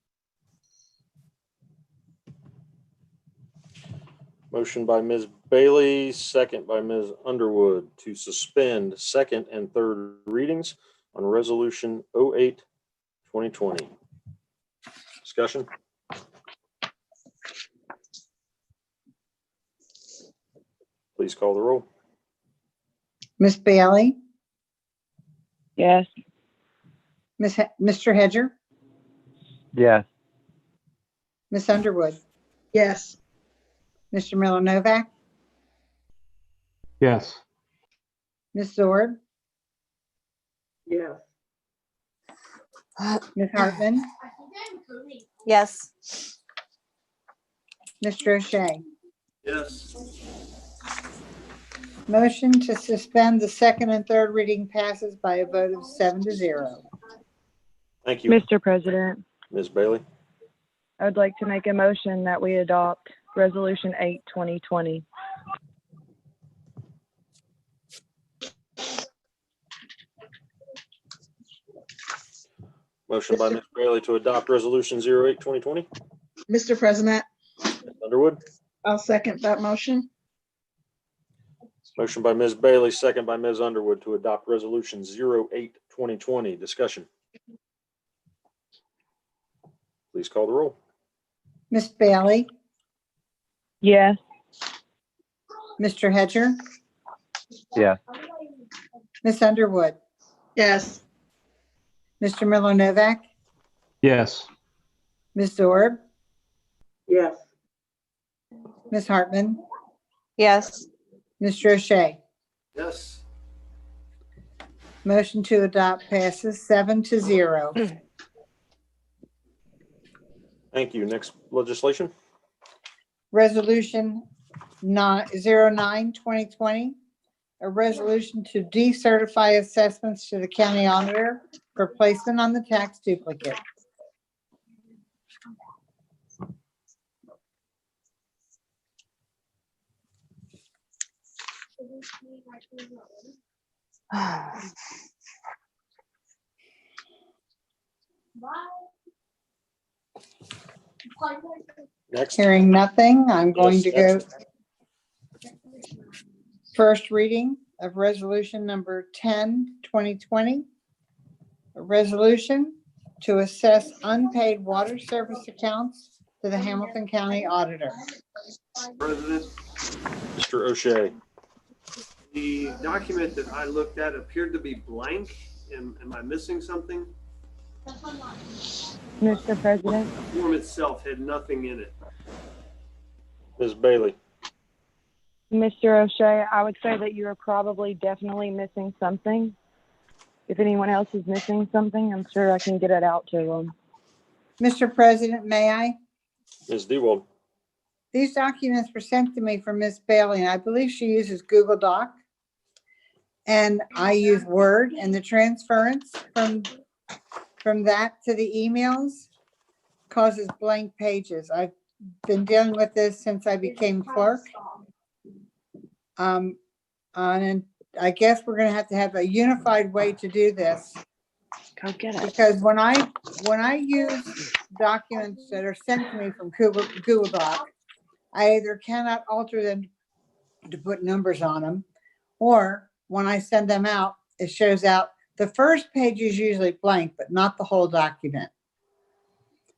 Motion by Ms. Bailey, second by Ms. Underwood to suspend second and third readings on resolution 2020. Discussion? Please call the roll. Miss Bailey, Yes. Mr. Hedger, Yes. Miss Underwood, Yes. Mr. Miller Novak, Yes. Miss Zorb, Yes. Miss Hartman, Yes. Mr. O'Shea. Yes. Motion to suspend the second and third reading passes by a vote of 7-0. Thank you. Mr. President, Ms. Bailey. I would like to make a motion that we adopt Resolution 8, 2020. Motion by Ms. Bailey to adopt Resolution 08, 2020. Mr. President, Ms. Underwood. I'll second that motion. Motion by Ms. Bailey, second by Ms. Underwood to adopt Resolution 08, 2020. Discussion. Please call the roll. Miss Bailey, Yes. Mr. Hedger, Yes. Miss Underwood, Yes. Mr. Miller Novak, Yes. Miss Zorb, Yes. Miss Hartman, Yes. Mr. O'Shea. Yes. Motion to adopt passes 7-0. Thank you. Next legislation. Resolution 09, 2020, a resolution to decertify assessments to the county auditor for placement on the tax duplicate. Next. Hearing nothing, I'm going Yes, to go next. first reading of resolution number 10, 2020. A resolution to assess unpaid water service accounts to the Hamilton County Auditor. President, Mr. O'Shea. the document that I looked at appeared to be blank. Am I missing something? Mr. President, The form itself had nothing in it. Ms. Bailey. Mr. O'Shea, I would say that you are probably definitely missing something. If anyone else is missing something, I'm sure I can get it out to them. Mr. President, may I? Ms. DeWald. These documents were sent to me from Ms. Bailey, and I believe she uses Google Doc. And I use Word, and the transference from that to the emails causes blank pages. I've been dealing with this since I became clerk. And I guess we're gonna have to have a unified way to do this. Go get it. Because when I use documents that are sent to me from Google Doc, I either cannot alter them to put numbers on them, or when I send them out, it shows out the first page is usually blank, but not the whole document.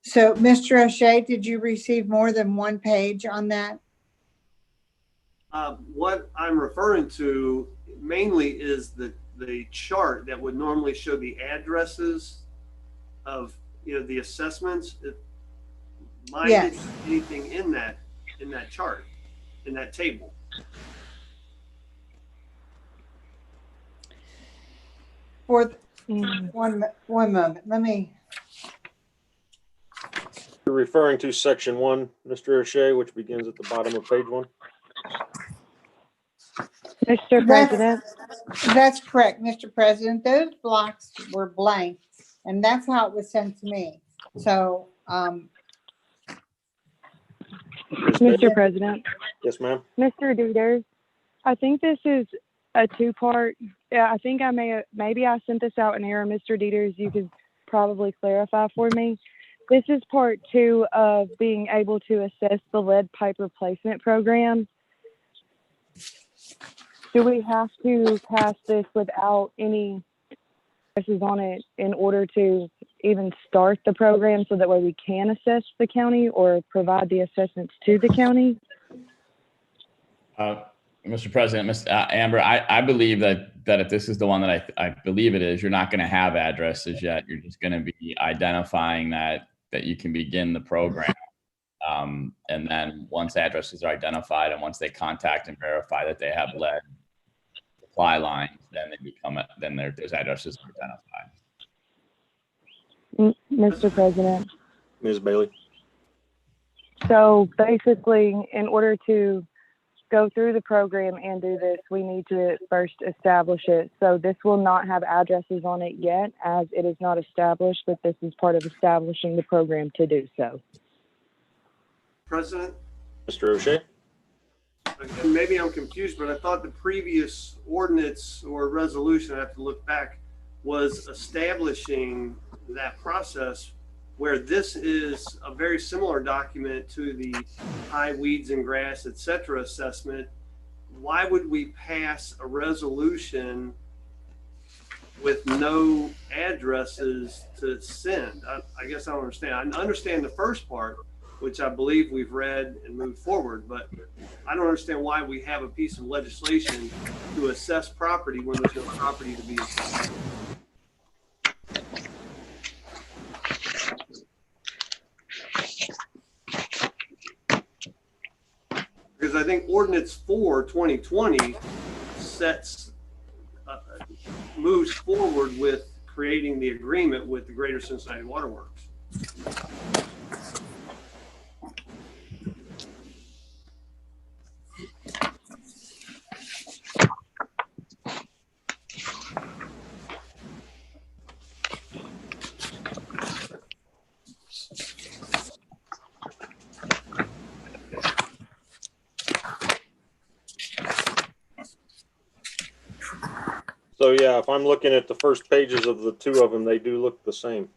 So, Mr. O'Shea, did you receive more than one page on that? What I'm referring to mainly is the chart that would normally show the addresses of, the assessments. Mine Yes. didn't have anything in that chart, in that table. For one moment, let me. You're referring to section 1, Mr. O'Shea, which begins at the bottom of page 1. Mr. President, That's correct, Mr. President. Those blocks were blank, and that's how it was sent to me. So, Mr. President, Yes, ma'am. Mr. Dieters, I think this is a two-part. Yeah, I think maybe I sent this out in error, Mr. Dieters. You could probably clarify for me. This is part 2 of being able to assess the lead pipe replacement program. Do we have to pass this without any stresses on it in order to even start the program so that way we can assess the county or provide the assessments to the county? Mr. President, Ms. Amber, I believe that if this is the one that I believe it is, you're not going to have addresses yet. You're just going to be identifying that you can begin the program. And then once addresses are identified and once they contact and verify that they have lead supply lines, then they become those addresses are identified. Mr. President. Ms. Bailey. So basically, in order to go through the program and do this, we need to first establish it. So this will not have addresses on it yet, as it is not established, but this is part of establishing the program to do so. President? Mr. O'Shea? Again, maybe I'm confused, but I thought the previous ordinance or resolution, I have to look back, was establishing that process, where this is a very similar document to the high weeds and grass, et cetera, assessment. Why would we pass a resolution with no addresses to send? I guess I don't understand. I understand the first part, which I believe we've read and moved forward, but I don't understand why we have a piece of legislation to assess property when there's no property to be assessed. Because I think Ordinance 4/2020 moves forward with creating the agreement with the Greater Cincinnati Waterworks. So yeah, if I'm looking at the first pages of the two of them, they do look the same.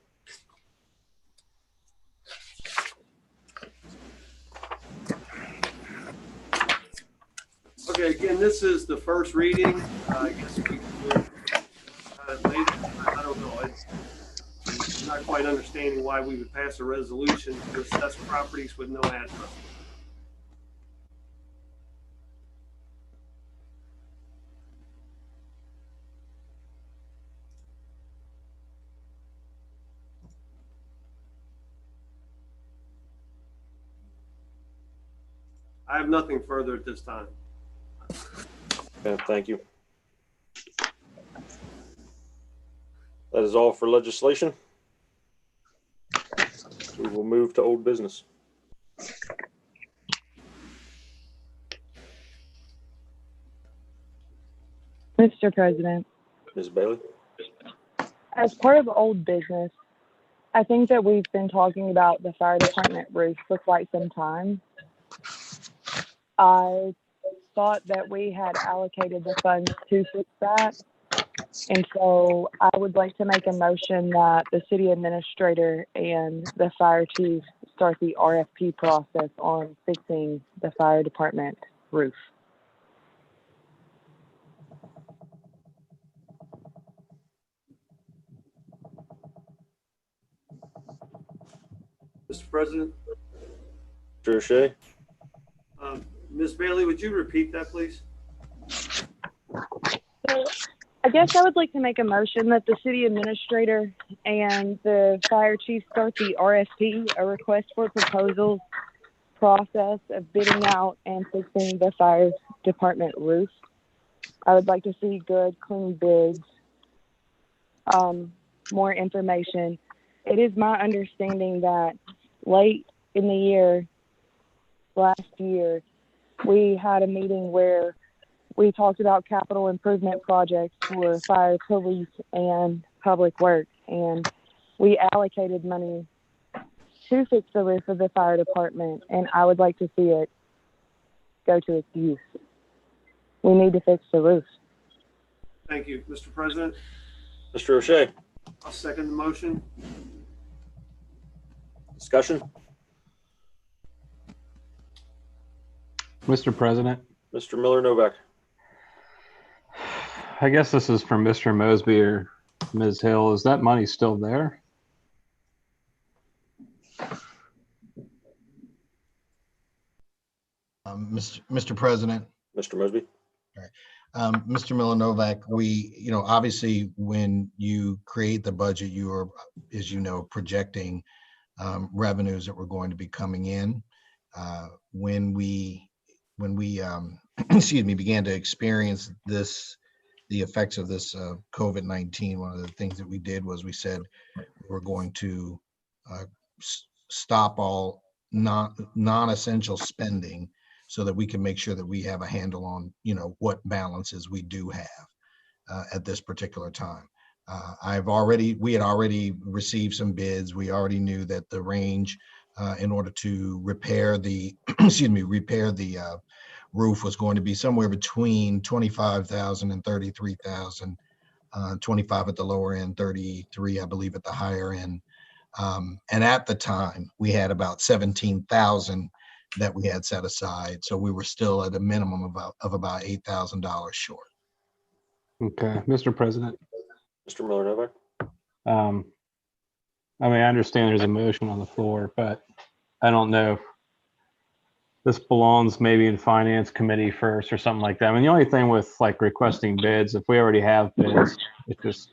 Okay, again, this is the first reading. I guess we can do it later. I don't know. I'm not quite understanding why we would pass a resolution to assess properties with no address. I have nothing further at this time. Yeah, thank you. That is all for legislation. We will move to old business. Mr. President. Ms. Bailey. As part of old business, I think that we've been talking about the fire department roof for quite some time. I thought that we had allocated the funds to fix that. And so I would like to make a motion that the city administrator and the fire chief start the RFP process on fixing the fire department roof. Mr. President. Mr. O'Shea. Ms. Bailey, would you repeat that, please? So I guess I would like to make a motion that the city administrator and the fire chief start the RFP, a request for proposals process of bidding out and fixing the fire department roof. I would like to see good, clean bids, more information. It is my understanding that late in the year, last year, we had a meeting where we talked about capital improvement projects for fire, police, and public works, and we allocated money to fix the roof of the fire department, and I would like to see it go to its use. We need to fix the roof. Thank you, Mr. President. Mr. O'Shea. I'll second the motion. Discussion? Mr. President. Mr. Miller Novak. I guess this is from Mr. Mosby or Ms. Hill. Is that money still there? Mr. President, Mr. Mosby? Mr. Milanovac, obviously when you create the budget, you are, as you know, projecting revenues that were going to be coming in. When we excuse me, began to experience the effects of this COVID-19, one of the things that we did was we said we're going to stop all non-essential spending so that we can make sure that we have a handle on, what balances we do have at this particular time. We had already received some bids. We already knew that the range in order to repair the, repair the roof was going to be somewhere between 25,000 and 33,000, 25 at the lower end, 33, I believe, at the higher end. And at the time, we had about 17,000 that we had set aside. So we were still at a minimum of about $8,000 short. Okay, Mr. President. Mr. Miller-Novak? I understand there's a motion on the floor, but I don't know if this belongs maybe in finance committee first or something like that. The only thing with like requesting bids, if we already have bids, it's just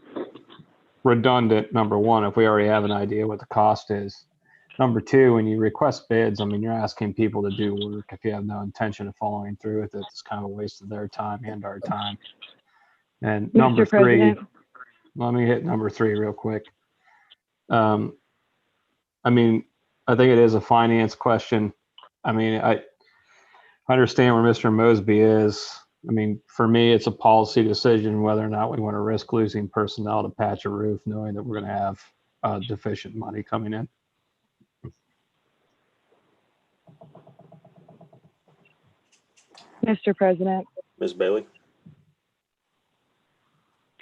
redundant, number one, if we already have an idea what the cost is. Number two, when you request bids, you're asking people to do work. If you have no intention of following through with it, it's kind of a waste of their time and our time. And number three, let me hit number three real quick. I think it is a finance question. I understand where Mr. Mosby is. For me, it's a policy decision whether or not we want to risk losing personnel to patch a roof, knowing that we're going to have deficient money coming in. Mr. President, Ms. Bailey?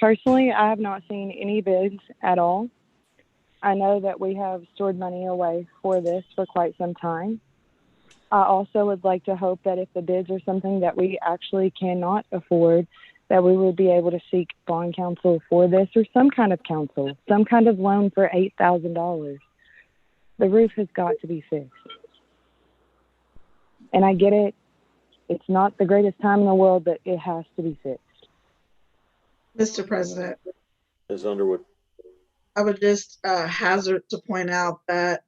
personally, I have not seen any bids at all. I know that we have stored money away for this for quite some time. I also would like to hope that if the bids are something that we actually cannot afford, that we would be able to seek bond counsel for this, or some kind of counsel, some kind of loan for $8,000. The roof has got to be fixed. And I get it. It's not the greatest time in the world, but it has to be fixed. Mr. President, Ms. Underwood? I would just hazard to point out that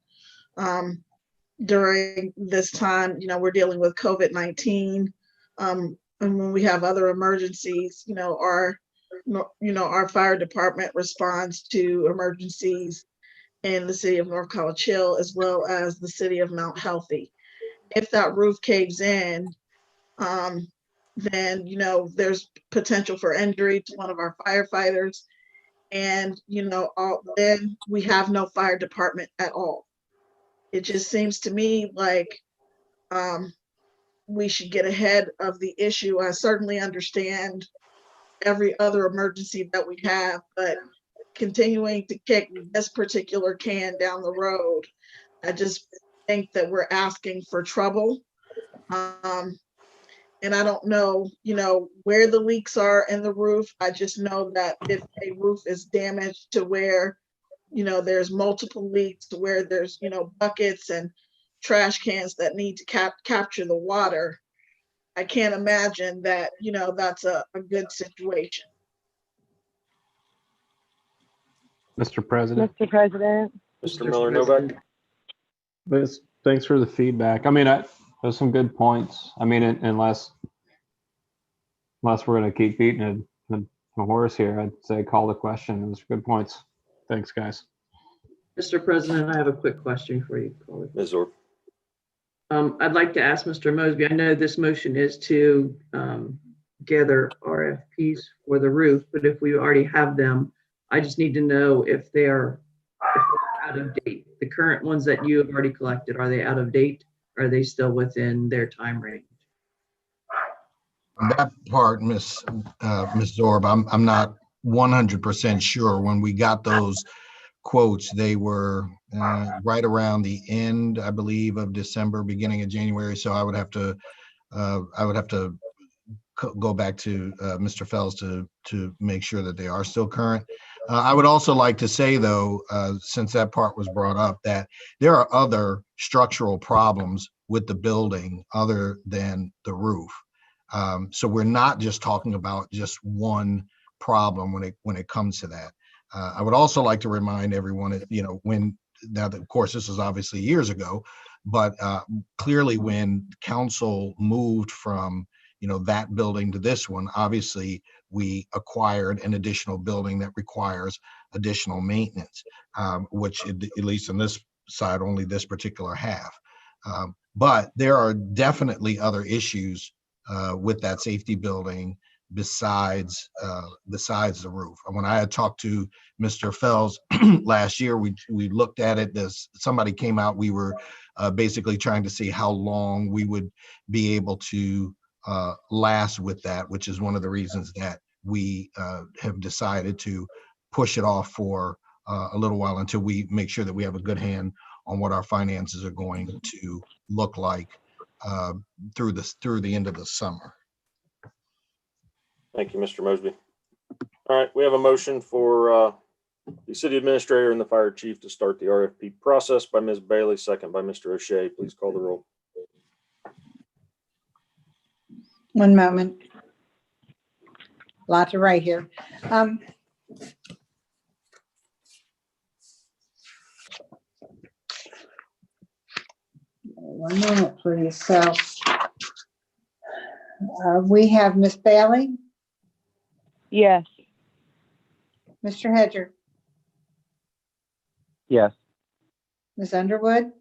during this time, we're dealing with COVID-19, and when we have other emergencies, our fire department responds to emergencies in the city of North College Hill as well as the city of Mount Healthy. If that roof caves in, then there's potential for injury to one of our firefighters, and then we have no fire department at all. It just seems to me like we should get ahead of the issue. I certainly understand every other emergency that we have, but continuing to kick this particular can down the road, I just think that we're asking for trouble. And I don't know, where the leaks are in the roof. I just know that if a roof is damaged to where, there's multiple leaks, to where there's, buckets and trash cans that need to capture the water, I can't imagine that, that's a good situation. Mr. President. Mr. President. Mr. Miller-Novak? Thanks for the feedback. Those some good points. Unless we're going to keep beating a horse here, I'd say call the question. Those are good points. Thanks, guys. Mr. President, I have a quick question for you. Ms. Orr? I'd like to ask Mr. Mosby, I know this motion is to gather RFPs for the roof, but if we already have them, I just need to know if they're out of date. The current ones that you have already collected, are they out of date? Are they still within their time range? That part, Ms. Zorb, I'm not 100% sure. When we got those quotes, they were right around the end, I believe, of December, beginning of January. So I would have to go back to Mr. Fells to make sure that they are still current. I would also like to say, though, since that part was brought up, that there are other structural problems with the building other than the roof. So we're not just talking about just one problem when it comes to that. I would also like to remind everyone that, now that, of course, this is obviously years ago, but clearly when council moved from, that building to this one, obviously we acquired an additional building that requires additional maintenance, which at least on this side, only this particular half. But there are definitely other issues with that safety building besides the roof. When I had talked to Mr. Fells last year, we looked at it. Somebody came out. We were basically trying to see how long we would be able to last with that, which is one of the reasons that we have decided to push it off for a little while until we make sure that we have a good hand on what our finances are going to look like through the end of the summer. Thank you, Mr. Mosby. All right, we have a motion for the city administrator and the fire chief to start the RFP process by Ms. Bailey, second by Mr. O'Shea. Please call the roll. One moment. Lot to write here. One moment, please. So we have Miss Bailey, Yes. Mr. Hedger, Yes. Ms. Underwood,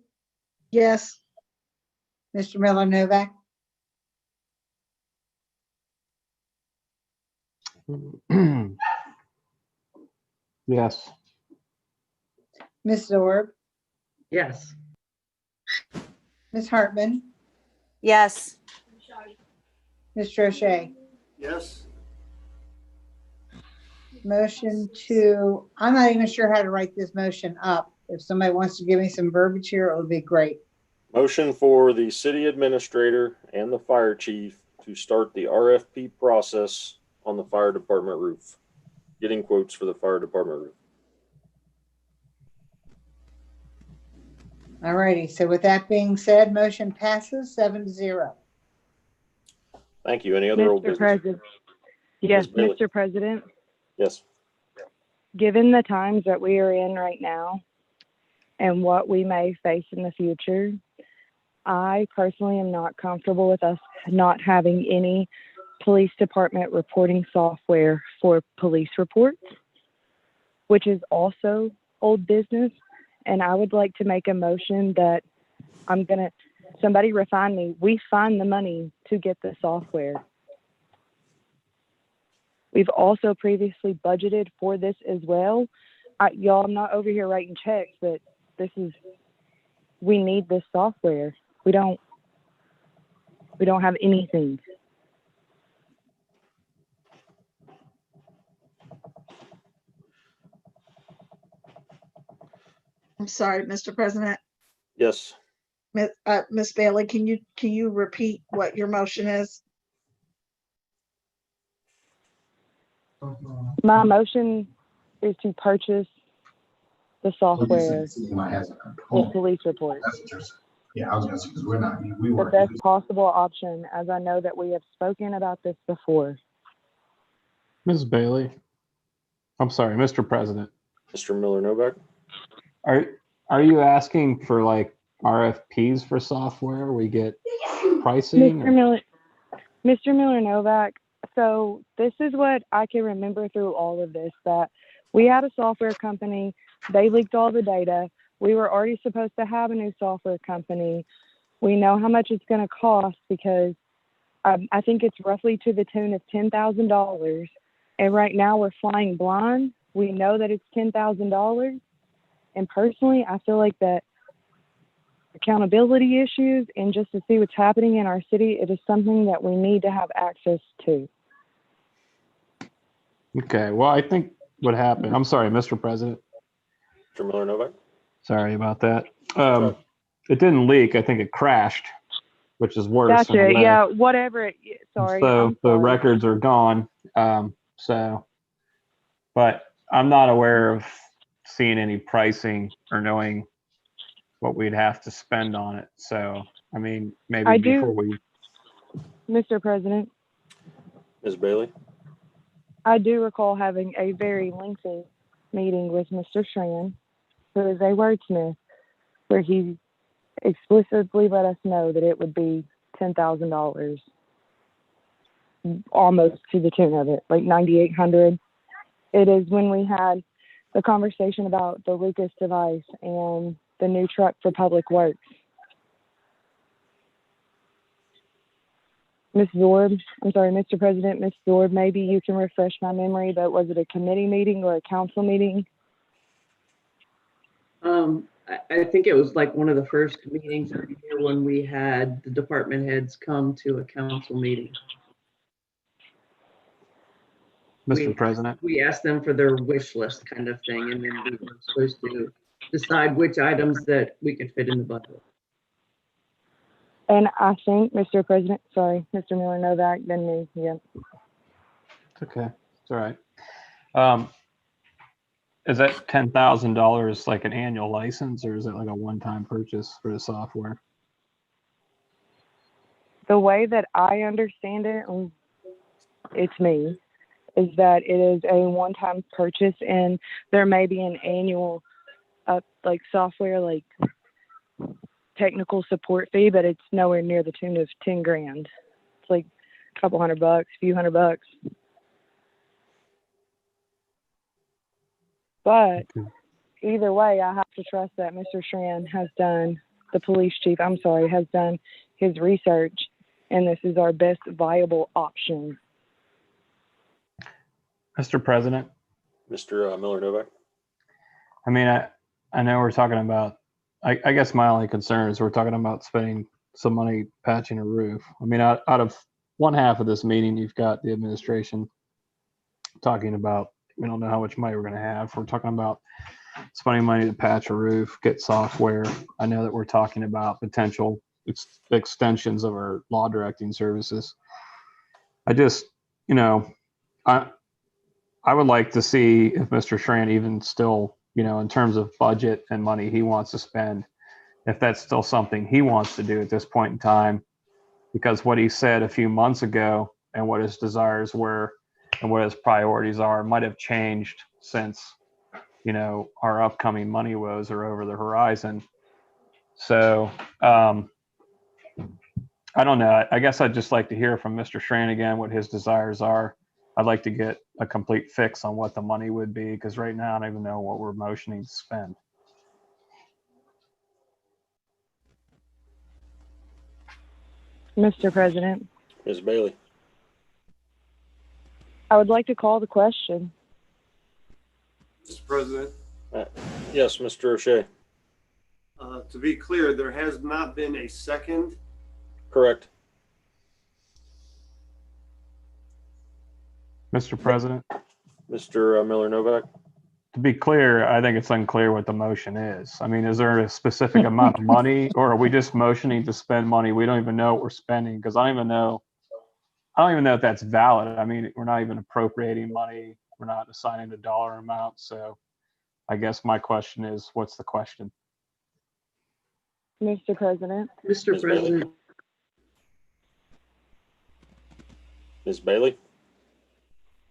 Yes. Mr. Miller Novak, Yes. Ms. Zorb, Yes. Ms. Hartman, Yes. Mr. O'Shea. Yes. Motion to, I'm not even sure how to write this motion up. If somebody wants to give me some verbiage here, it would be great. Motion for the city administrator and the fire chief to start the RFP process on the fire department roof. Getting quotes for the fire department roof. All righty. So with that being said, motion passes 7-0. Thank you. Any other old Mr. business? President. Yes, Ms. Bailey. Mr. President, Yes. given the times that we are in right now and what we may face in the future, I personally am not comfortable with us not having any police department reporting software for police reports, which is also old business. And I would like to make a motion that somebody refine me. We find the money to get the software. We've also previously budgeted for this as well. Y'all, I'm not over here writing checks, but we need this software. We don't have anything. I'm sorry, Mr. President. Yes. Ms. Bailey, can you repeat what your motion is? My motion is to purchase the software for police reports. Yeah, I was gonna say, because The best possible option, as I know that we have spoken about this before. Ms. Bailey. I'm sorry, Mr. President. Mr. Miller Novak. Are you asking for like RFPs for software? We get pricing? Mr. Miller Novak. So this is what I can remember through all of this, that we had a software company. They leaked all the data. We were already supposed to have a new software company. We know how much it's going to cost because I think it's roughly to the tune of $10,000. And right now we're flying blind. We know that it's $10,000. And personally, I feel like that accountability issues and just to see what's happening in our city, it is something that we need to have access to. Okay, well, I think what happened, I'm sorry, Mr. President. Mr. Miller Novak. Sorry about that. It didn't leak. I think it crashed, which is worse. Gotcha. Yeah, whatever. Sorry. So the records are gone. But I'm not aware of seeing any pricing or knowing what we'd have to spend on it. So I mean, maybe I do. before we, Mr. President, Ms. Bailey? I do recall having a very lengthy meeting with Mr. Schran, who is a wordsmith, where he explicitly let us know that it would be $10,000, almost to the tune of it, like 9,800. It is when we had the conversation about the Lucas device and the new truck for Public Works. Ms. Zorb, I'm sorry, Mr. President, Ms. Zorb, maybe you can refresh my memory, but was it a committee meeting or a council meeting? I think it was like one of the first meetings of the year when we had the department heads come to a council meeting. Mr. President. We asked them for their wish list kind of thing, and then we were supposed to decide which items that we could fit in the budget. And I think, Mr. President, sorry, Mr. Miller Novak, then me, yeah. It's okay. It's all right. Is that $10,000 like an annual license, or is it like a one-time purchase for the software? The way that I understand it, it's me, is that it is a one-time purchase, and there may be an annual like software, like technical support fee, but it's nowhere near the tune of 10 grand. It's like a couple $100, a few $100. But either way, I have to trust that Mr. Schran has done, the police chief, I'm sorry, has done his research, and this is our best viable option. Mr. President. Mr. Miller Novak? I mean, I know we're talking about, I guess my only concern is we're talking about spending some money patching a roof. I mean, out of one half of this meeting, you've got the administration talking about, we don't know how much money we're going to have. We're talking about spending money to patch a roof, get software. I know that we're talking about potential extensions of our law directing services. I just, you know, I would like to see if Mr. Schran even still, you know, in terms of budget and money he wants to spend, if that's still something he wants to do at this point in time, because what he said a few months ago and what his desires were and what his priorities are might have changed since, you know, our upcoming money woes are over the horizon. So I don't know. I guess I'd just like to hear from Mr. Schran again what his desires are. I'd like to get a complete fix on what the money would be, because right now I don't even know what we're motioning to spend. Mr. President, Ms. Bailey? I would like to call the question. Mr. President, Yes, Mr. O'Shea? to be clear, there has not been a second. Correct. Mr. President, Mr. Miller Novak? to be clear, I think it's unclear what the motion is. I mean, is there a specific amount of money, or are we just motioning to spend money? We don't even know what we're spending, because I don't even know if that's valid. I mean, we're not even appropriating money. We're not assigning a dollar amount. So I guess my question is, what's the question? Mr. President. Mr. Ms. Bailey? President, Ms. Bailey?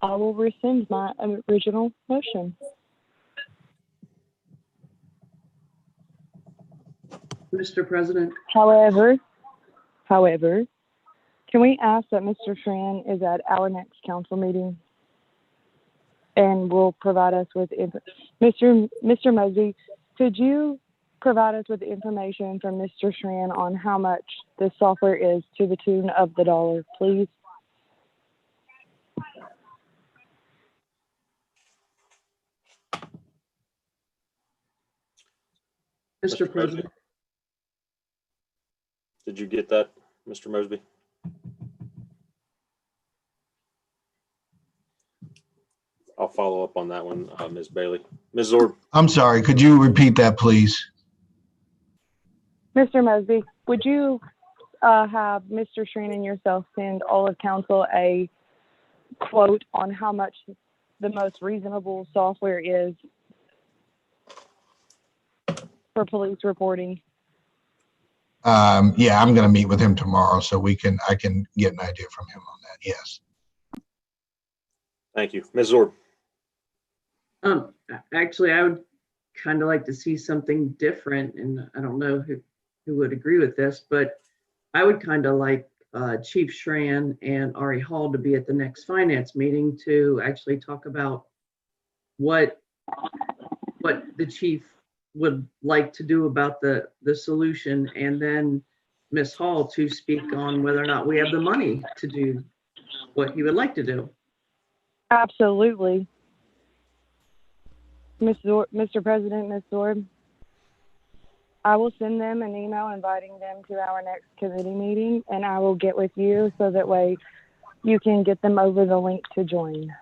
I will rescind my original motion. Mr. President, However, can we ask that Mr. Schran is at our next council meeting and will provide us with Mr. Mosby, could you provide us with information from Mr. Schran on how much this software is to the tune of the dollar, please? Mr. President, Did you get that, Mr. Mosby? I'll follow up on that one, Ms. Bailey. Ms. Zorb? I'm sorry, could you repeat that, please? Mr. Mosby, would you have Mr. Schran and yourself send all of council a quote on how much the most reasonable software is for police reporting? Yeah, I'm going to meet with him tomorrow, so I can get an idea from him on that. Yes. Thank you. Ms. Zorb. Actually, I would kind of like to see something different, and I don't know who would agree with this, but I would kind of like Chief Schran and Ari Hall to be at the next finance meeting to actually talk about what the chief would like to do about the solution, and then Ms. Hall to speak on whether or not we have the money to do what he would like to do. Absolutely. Mr. President, Ms. Zorb, I will send them an email inviting them to our next committee meeting, and I will get with you so that way you can get them over the link to join.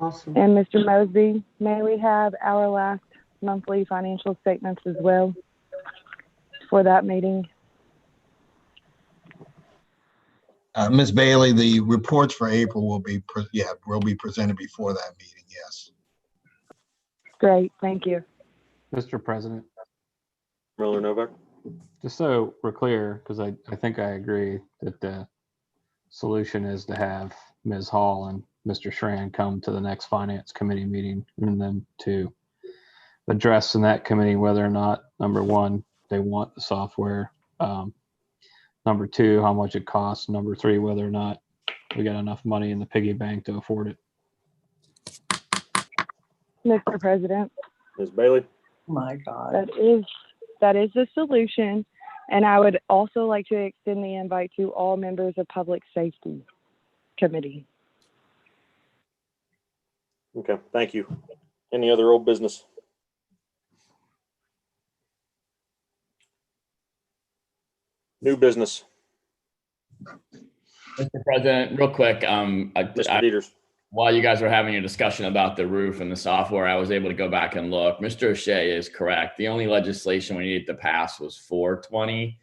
Awesome. And Mr. Mosby, may we have our last monthly financial statements as well for that meeting? Ms. Bailey, the reports for April will be presented before that meeting. Yes. Great, thank you. Mr. President, Miller Novak. just so we're clear, because I think I agree that the solution is to have Ms. Hall and Mr. Schran come to the next finance committee meeting and then to address in that committee whether or not, number one, they want the software. Number two, how much it costs. Number three, whether or not we got enough money in the piggy bank to afford it. Mr. President. Ms. Bailey. My God. That is the solution. And I would also like to extend the invite to all members of Public Safety Committee. Okay, thank you. Any other old business? New business. Mr. President, real quick, Mr. Dieters. while you guys were having your discussion about the roof and the software, I was able to go back and look. Mr. O'Shea is correct. The only legislation we needed to pass was 420.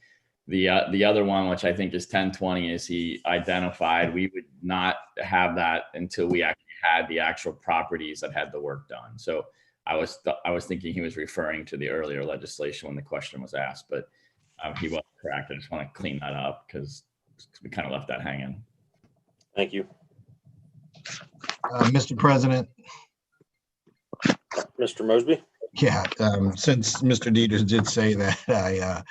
The other one, which I think is 1020, is he identified we would not have that until we actually had the actual properties that had the work done. So I was thinking he was referring to the earlier legislation when the question was asked, but he was correct. I just want to clean that up because we kind of left that hanging. Thank you. Mr. President. Mr. Mosby. Yeah, since Mr. Dieters did say that, I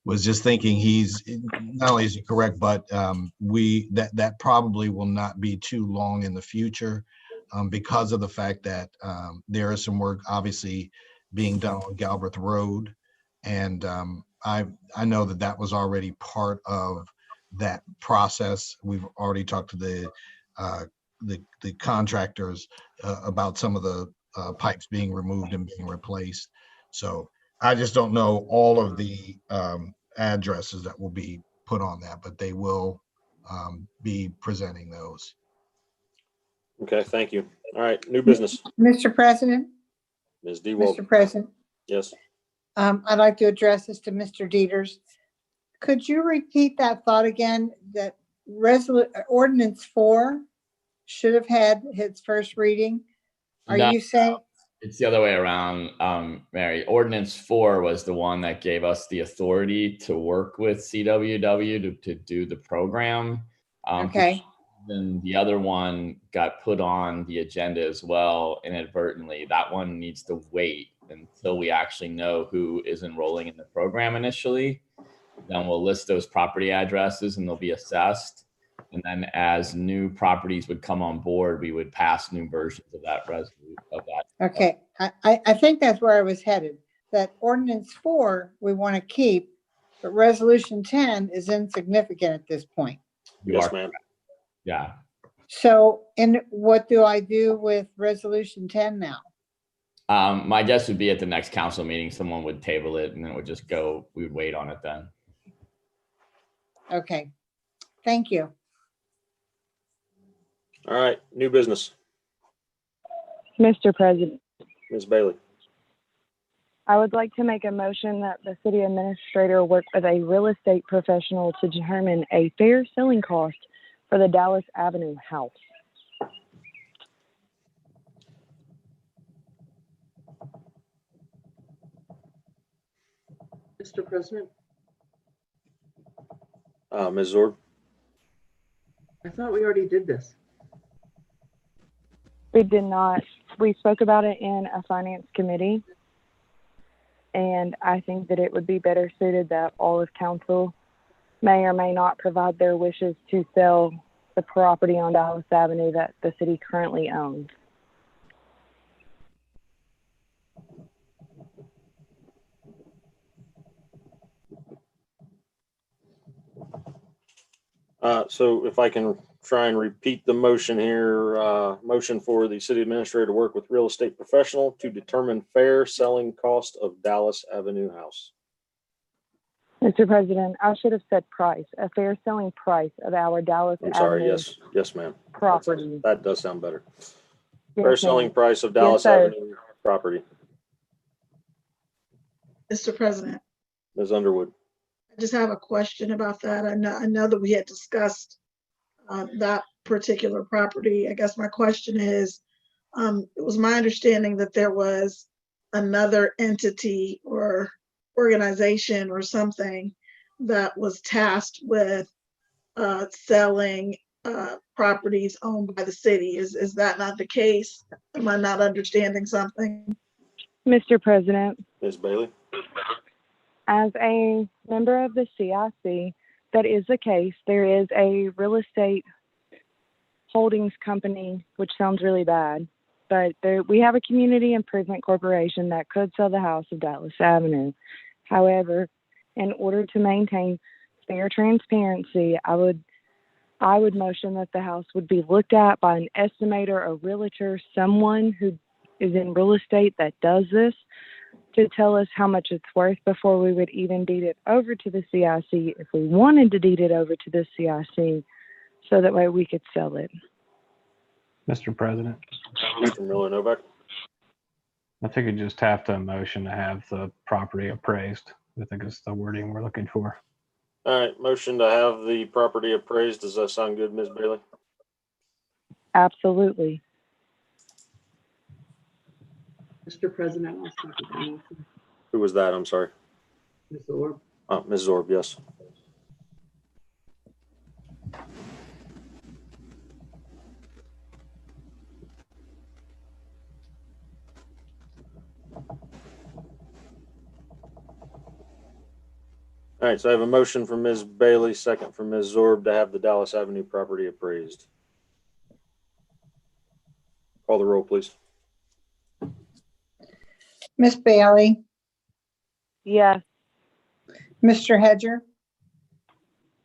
was just thinking he's not only is he correct, but that probably will not be too long in the future because of the fact that there is some work obviously being done on Galbraith Road, and I know that was already part of that process. We've already talked to the contractors about some of the pipes being removed and being replaced. So I just don't know all of the addresses that will be put on that, but they will be presenting those. Okay, thank you. All right, new business. Mr. President, Ms. DeWald. Mr. President, Yes. I'd like to address this to Mr. Dieters. Could you repeat that thought again, that ordinance 4 should have had its first reading? Are No, you saying? it's the other way around, Mary. Ordinance 4 was the one that gave us the authority to work with CWW to do the program. Okay. Then the other one got put on the agenda as well inadvertently. That one needs to wait until we actually know who is enrolling in the program initially. Then we'll list those property addresses and they'll be assessed. And then as new properties would come on board, we would pass new versions of that Okay, I think that's where I was headed. That ordinance 4 we want to keep, but resolution 10 is insignificant at this point. Yes, ma'am. Yeah. So, and what do I do with resolution 10 now? My guess would be at the next council meeting, someone would table it and then it would just go, we would wait on it then. Okay, thank you. All right, new business. Mr. President, Ms. Bailey. I would like to make a motion that the city administrator work with a real estate professional to determine a fair selling cost for the Dallas Avenue house. Mr. President, Ms. Zorb? I thought we already did this. We did not. We spoke about it in a finance committee. And I think that it would be better suited that all of council may or may not provide their wishes to sell the property on Dallas Avenue that the city currently owns. So if I can try and repeat the motion here, motion for the city administrator to work with real estate professional to determine fair selling cost of Dallas Avenue house. Mr. President, I should have said price, a fair selling price of our Dallas I'm sorry, Avenue yes, ma'am. property. That does sound better. Yes, Fair selling ma'am. price of Dallas sir. Avenue property. Mr. President, Ms. Underwood. I just have a question about that. I know that we had discussed that particular property. I guess my question is, it was my understanding that there was another entity or organization or something that was tasked with selling properties owned by the city. Is that not the case? Am I not understanding something? Mr. President, Ms. Bailey. as a member of the CIC, that is the case. There is a real estate holdings company, which sounds really bad, but we have a community improvement corporation that could sell the house of Dallas Avenue. However, in order to maintain fair transparency, I would motion that the house would be looked at by an estimator, a realtor, someone who is in real estate that does this, to tell us how much it's worth before we would even deed it over to the CIC if we wanted to deed it over to the CIC, so that way we could sell it. Mr. President, Mr. Miller Novak. I think you just have to motion to have the property appraised. I think it's the wording we're looking for. All right, motion to have the property appraised. Does that sound good, Ms. Bailey? Absolutely. Mr. President, I'll second the motion. Who was that? I'm sorry. Ms. Orb. Ms. Zorb, yes. All right, so I have a motion from Ms. Bailey, second from Ms. Zorb to have the Dallas Avenue property appraised. Call the roll, please. Miss Bailey, Yes. Mr. Hedger,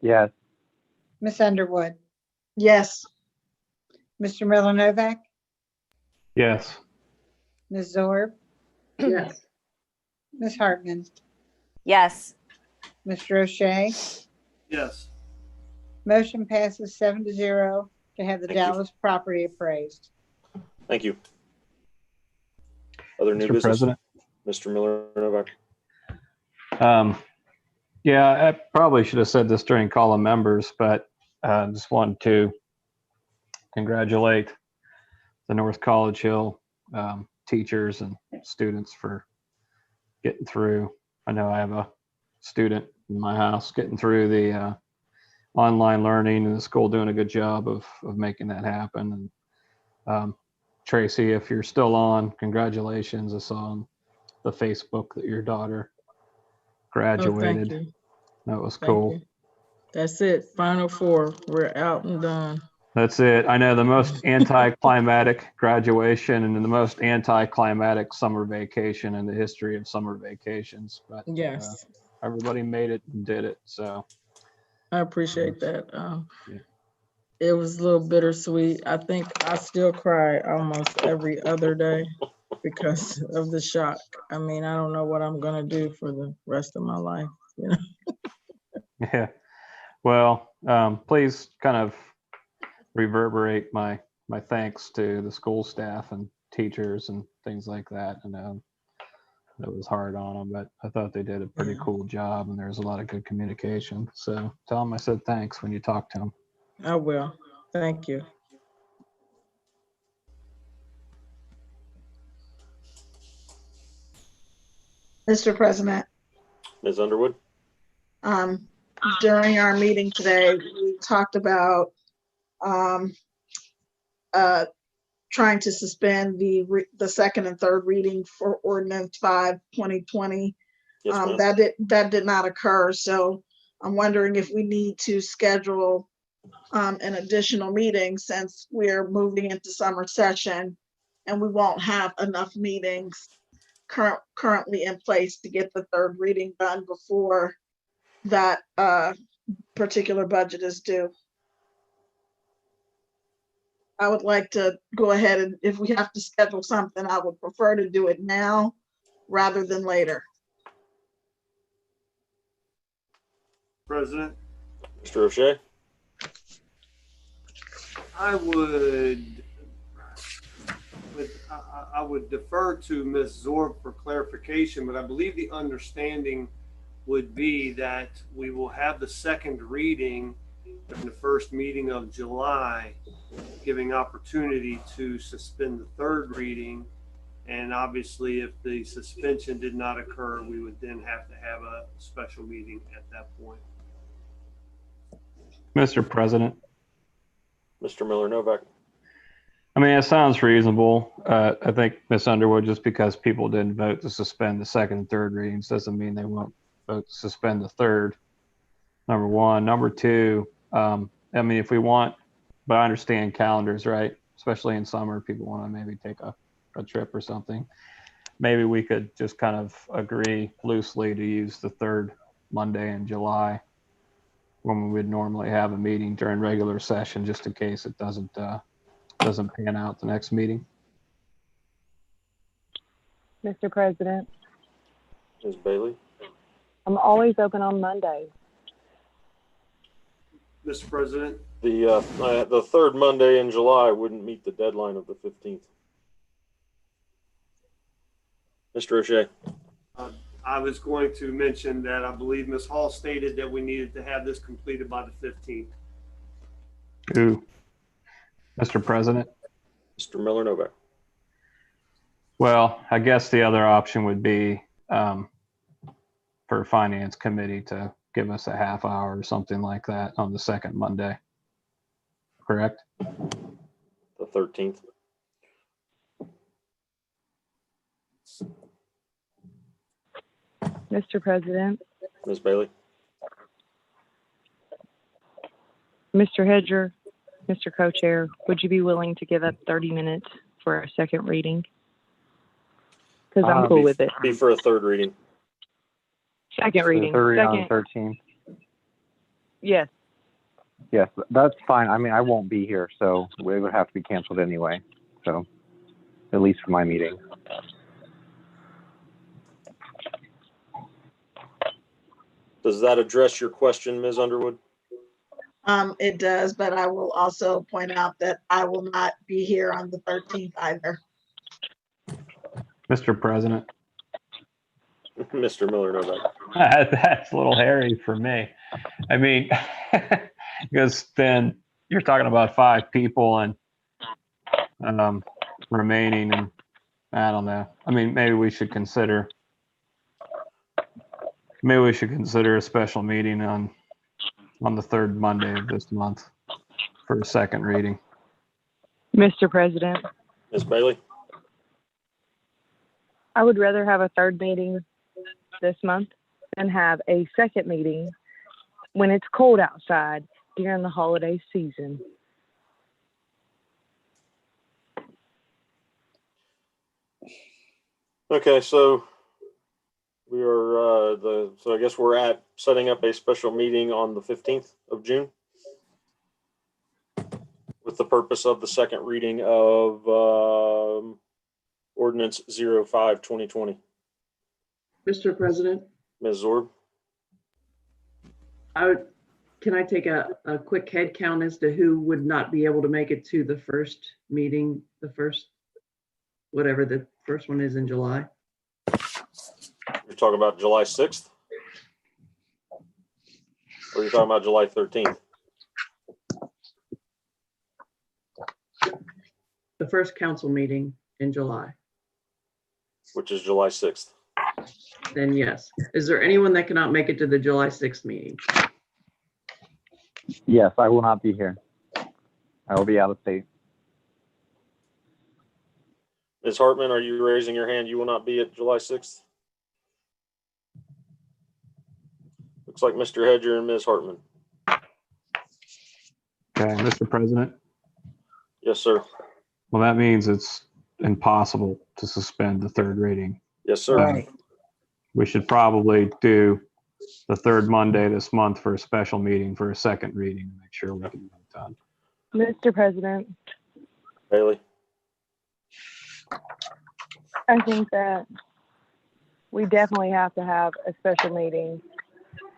Yes. Miss Underwood, Yes. Mr. Miller Novak, Yes. Ms. Zorb, Yes. Ms. Hartman, Yes. Mr. O'Shea. Yes. Motion passes 7-0 to have the Thank you. Dallas property appraised. Thank you. Other new Mr. business? President. Mr. Miller Novak. Yeah, I probably should have said this during call of members, but just wanted to congratulate the North College Hill teachers and students for getting through. I know I have a student in my house getting through the online learning, and the school doing a good job of making that happen. And Tracie, if you're still on, congratulations. I saw on the Facebook that your daughter graduated. Oh, thank you. That was Thank cool. you. That's it. Final four. We're out and done. That's it. I know the most anticlimactic graduation and the most anticlimactic summer vacation in the history of summer vacations, but Yes, everybody made it and did it. So I appreciate that. Yeah. It was a little bittersweet. I think I still cry almost every other day because of the shock. I mean, I don't know what I'm gonna do for the rest of my life, you know? yeah. Well, please kind of reverberate my thanks to the school staff and teachers and things like that. And that was hard on them, but I thought they did a pretty cool job, and there's a lot of good communication. So tell them I said thanks when you talk to them. I will. Thank you. Mr. President, Ms. Underwood? During our meeting today, we talked about trying to suspend the second and third reading for ordinance 5/2020. Yes, ma'am. That did not occur. So I'm wondering if we need to schedule an additional meeting since we're moving into summer session and we won't have enough meetings currently in place to get the third reading done before that particular budget is due. I would like to go ahead and if we have to schedule something, I would prefer to do it now rather than later. President, Mr. O'Shea? I would defer to Ms. Zorb for clarification, but I believe the understanding would be that we will have the second reading in the first meeting of July, giving opportunity to suspend the third reading. And obviously, if the suspension did not occur, we would then have to have a special meeting at that point. Mr. President, Mr. Miller Novak? I mean, it sounds reasonable. I think Ms. Underwood, just because people didn't vote to suspend the second and third readings doesn't mean they won't vote to suspend the third. Number one. Number two, I mean, if we want, but I understand calendars, right? Especially in summer, people want to maybe take a trip or something. Maybe we could just kind of agree loosely to use the third Monday in July when we would normally have a meeting during regular session, just in case it doesn't pan out the next meeting. Mr. President, Ms. Bailey? I'm always open on Mondays. Mr. President, The third Monday in July wouldn't meet the deadline of the 15th. Mr. O'Shea? I was going to mention that I believe Ms. Hall stated that we needed to have this completed by the 15th. Ooh. Mr. President? Mr. Miller Novak? Well, I guess the other option would be for Finance Committee to give us a half hour or something like that on the second Monday. Correct? The 13th. Mr. President, Ms. Bailey? Mr. Hedger, Mr. Co-Chair, would you be willing to give up 30 minutes for a second reading? Because I'm cool with it. Be for a third reading. Second reading. Third reading on Second. the 13th. Yes. Yes, that's fine. I mean, I won't be here, so it would have to be canceled anyway. So, at least for my meeting. Does that address your question, Ms. Underwood? It does, but I will also point out that I will not be here on the 13th either. Mr. President? Mr. Miller Novak? That's a little hairy for me. I mean, because then you're talking about 5 people and remaining, and I don't know. I mean, maybe we should consider a special meeting on the third Monday of this month for a second reading. Mr. President, Ms. Bailey? I would rather have a third meeting this month than have a second meeting when it's cold outside during the holiday season. Okay, so we are so I guess we're at setting up a special meeting on the 15th of June with the purpose of the second reading of ordinance 05/2020. Mr. President, Ms. Zorb? can I take a quick head count as to who would not be able to make it to the first meeting, whatever the first one is in July? You're talking about July 6th? Or you're talking about July 13th? The first council meeting in July. Which is July 6th. then yes. Is there anyone that cannot make it to the July 6th meeting? Yes, I will not be here. I will be out of state. Ms. Hartman, are you raising your hand? You will not be at July 6th? Looks like Mr. Hedger and Ms. Hartman. Okay, Mr. President. Yes, sir. Well, that means it's impossible to suspend the third reading. Yes, sir. Right. We should probably do the third Monday this month for a special meeting for a second reading to make sure we can get it done. Mr. President, Bailey? I think that we definitely have to have a special meeting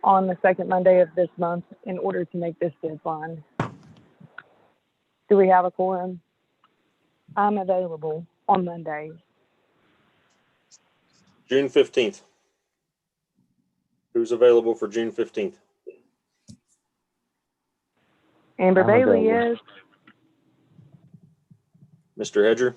on the second Monday of this month in order to make this deadline. Do we have a quorum? I'm available on Monday. June 15th. Who's available for June 15th? Amber I'm Bailey available. is. Mr. Hedger?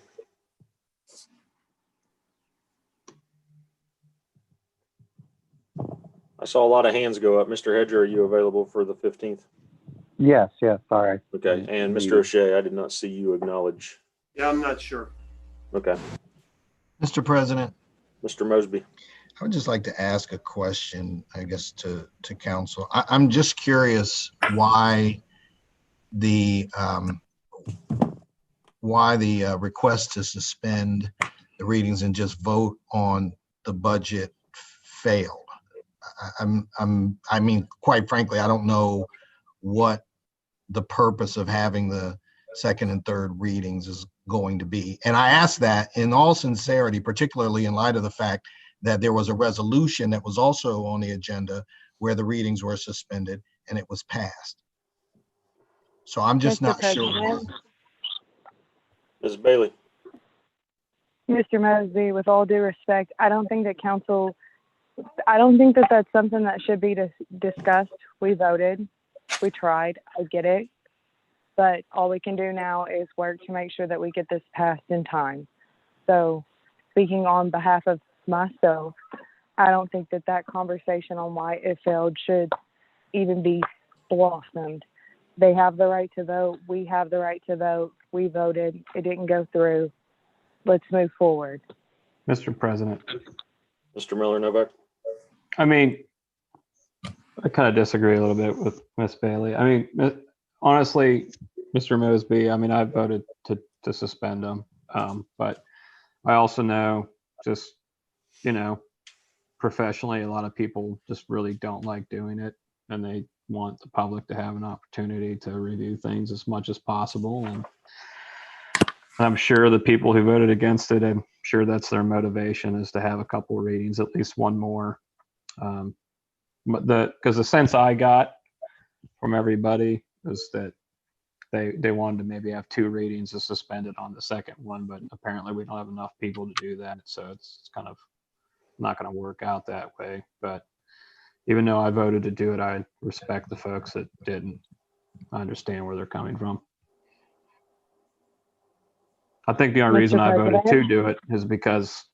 I saw a lot of hands go up. Mr. Hedger, are you available for the 15th? Yes, sorry. Okay, and Mr. O'Shea, I did not see you acknowledge. Yeah, I'm not sure. Okay, Mr. President, Mr. Mosby. I would just like to ask a question, I guess, to council. I'm just curious why the request to suspend the readings and just vote on the budget failed. I mean, quite frankly, I don't know what the purpose of having the second and third readings is going to be. And I ask that in all sincerity, particularly in light of the fact that there was a resolution that was also on the agenda where the readings were suspended and it was passed. So I'm just Mr. not sure. President. Ms. Bailey. Mr. Mosby, with all due respect, I don't think that that's something that should be discussed. We voted, we tried, I get it. But all we can do now is work to make sure that we get this passed in time. So speaking on behalf of myself, I don't think that conversation on why it failed should even be blossomed. They have the right to vote. We have the right to vote. We voted. It didn't go through. Let's move forward. Mr. President. Mr. Miller Novak. I mean, I kind of disagree a little bit with Miss Bailey. I mean, honestly, Mr. Mosby, I mean, I voted to suspend them. But I also know just, professionally, a lot of people just really don't like doing it, and they want the public to have an opportunity to review things as much as possible. And I'm sure the people who voted against it, I'm sure that's their motivation, is to have a couple of readings, at least one more. But because the sense I got from everybody was that they wanted to maybe have two readings to suspend it on the second one, but apparently we don't have enough people to do that, so it's kind of not going to work out that way. But even though I voted to do it, I respect the folks that didn't. I understand where they're coming from. I think the only Mr. reason I voted to President? do it is because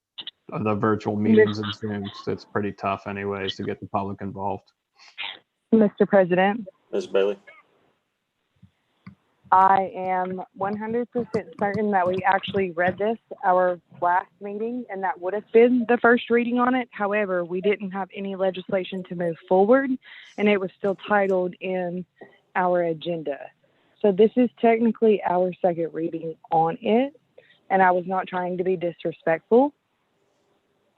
of the virtual meetings and Zooms. It's pretty tough anyways to get the public involved. Mr. President, Ms. Bailey. I am 100% certain that we actually read this our last meeting, and that would have been the first reading on it. However, we didn't have any legislation to move forward, and it was still titled in our agenda. So this is technically our second reading on it, and I was not trying to be disrespectful.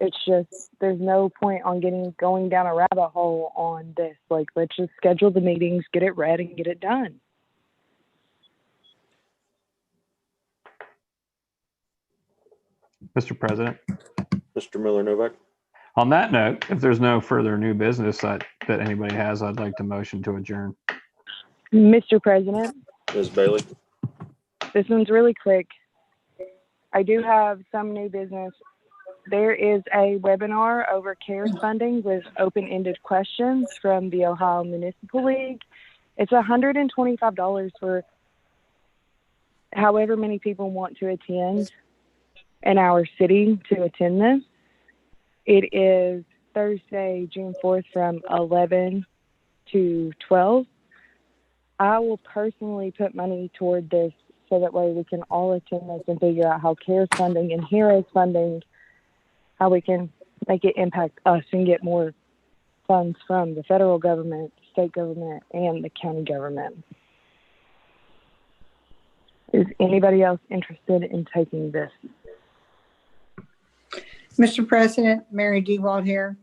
It's just, there's no point on going down a rabbit hole on this. Like, let's just schedule the meetings, get it read, and get it done. Mr. President. Mr. Miller Novak. On that note, if there's no further new business that anybody has, I'd like to motion to adjourn. Mr. President, Ms. Bailey. this one's really quick. I do have some new business. There is a webinar over CARES funding with open-ended questions from the Ohio Municipal League. It's $125 for however many people want to attend in our city to attend this. It is Thursday, June 4th from 11 to 12. I will personally put money toward this so that way we can all attend this and figure out how CARES funding and HEROES funding, how we can make it impact us and get more funds from the federal government, state government, and the county government. Is anybody else interested in taking this? Mr. President, Mary DeWald here.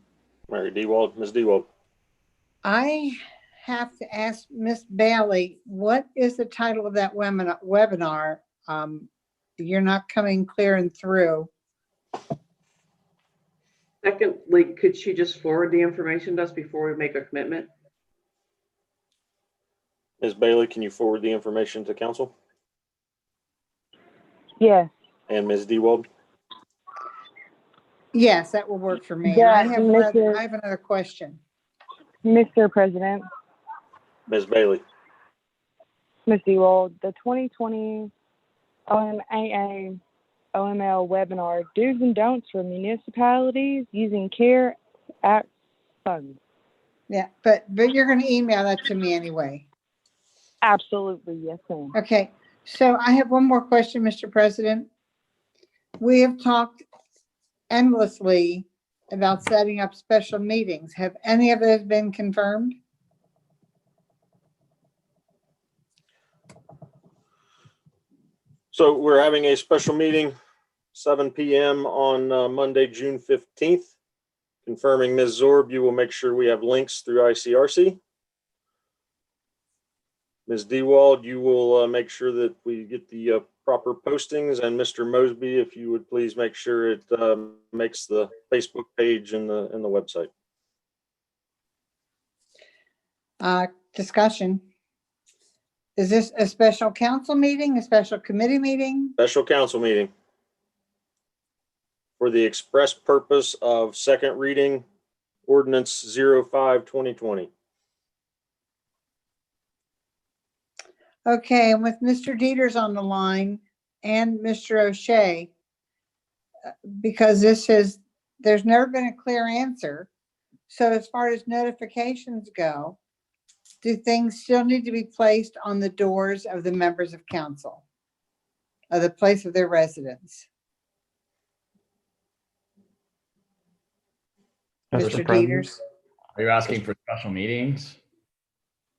Mary DeWald, Ms. DeWald. I have to ask Miss Bailey, what is the title of that webinar? You're not coming clear and through. Secondly, could she just forward the information to us before we make a commitment? Ms. Bailey, can you forward the information to council? Yes. And Ms. DeWald? Yes, that will work for me. Yeah, I have another question. Mr. President, Ms. Bailey? Ms. DeWald, the 2020 OMAA OML webinar, do's and don'ts for municipalities using CARE Act funds. Yeah, but you're going to email that to me anyway. Absolutely, yes, ma'am. Okay, so I have one more question, Mr. President. We have talked endlessly about setting up special meetings. Have any of those been confirmed? So we're having a special meeting, 7 p.m. on Monday, June 15th. Confirming Ms. Zorb, you will make sure we have links through ICRC. Ms. DeWald, you will make sure that we get the proper postings, and Mr. Mosby, if you would please make sure it makes the Facebook page and the website. Discussion. Is this a special council meeting, a special committee meeting? Special council meeting for the express purpose of second reading ordinance 05-2020. Okay, and with Mr. Dieters on the line and Mr. O'Shea, because there's never been a clear answer. So as far as notifications go, do things still need to be placed on the doors of the members of council, of the place of their residence? Mr. Dieters? Are you asking for special meetings?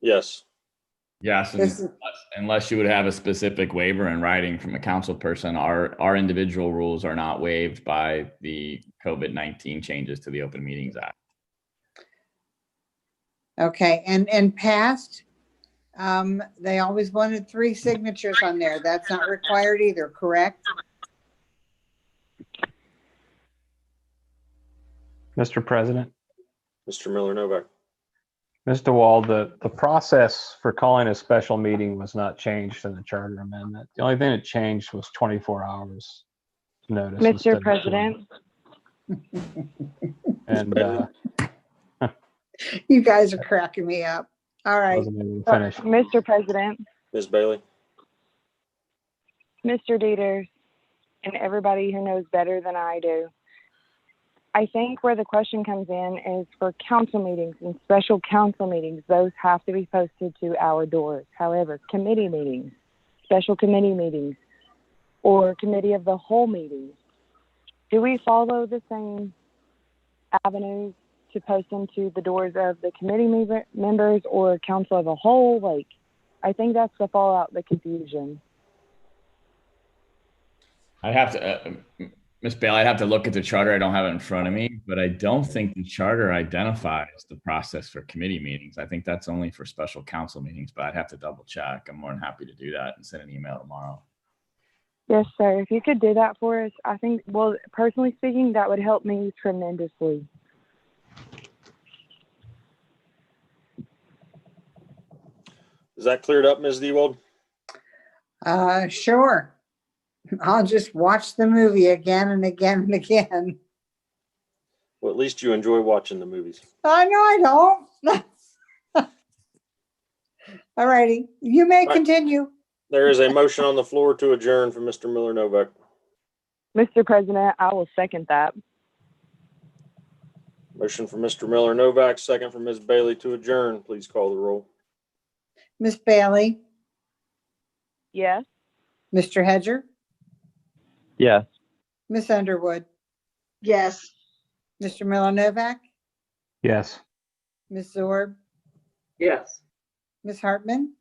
Yes. Yes, unless you would have a specific waiver in writing from a council person, our individual rules are not waived by the COVID-19 changes to the Open Meetings Act. Okay, and in past, they always wanted 3 signatures on there. That's not required either, correct? Mr. President. Mr. Miller Novak. Mr. Wald, the process for calling a special meeting was not changed in the charter amendment. The only thing that changed was 24 hours notice. Mr. President. And you guys are cracking me up. All right. Mr. President. Ms. Bailey. Mr. Dieters, and everybody who knows better than I do. I think where the question comes in is for council meetings and special council meetings. Those have to be posted to our doors. However, committee meetings, special committee meetings, or committee of the whole meetings, do we follow the same avenues to post them to the doors of the committee members or council as a whole? Like, I think that's the fallout, the confusion. I have to, Ms. Bailey, I'd have to look at the charter. I don't have it in front of me, but I don't think the charter identifies the process for committee meetings. I think that's only for special council meetings, but I'd have to double check. I'm more than happy to do that and send an email tomorrow. Yes, sir. If you could do that for us, I think, well, personally speaking, that would help me tremendously. Is that cleared up, Ms. DeWald? Sure. I'll just watch the movie again and again and again. Well, at least you enjoy watching the movies. I know I don't. All righty. You may continue. There is a motion on the floor to adjourn from Mr. Miller Novak. Mr. President, I will second that. Motion from Mr. Miller Novak, second from Ms. Bailey to adjourn. Please call the roll. Miss Bailey, Yes. Mr. Hedger, Yes. Miss Underwood, Yes. Mr. Miller Novak, Yes. Miss Zorb, Yes. Miss Hartman,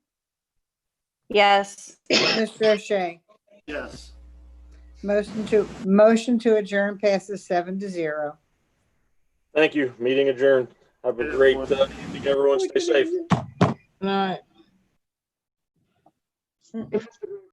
Yes. Mr. O'Shea. Yes. Motion to adjourn passes 7-0. Thank you. Meeting adjourned. Have a Good, great everyone. evening, everyone. Stay safe. Good night. If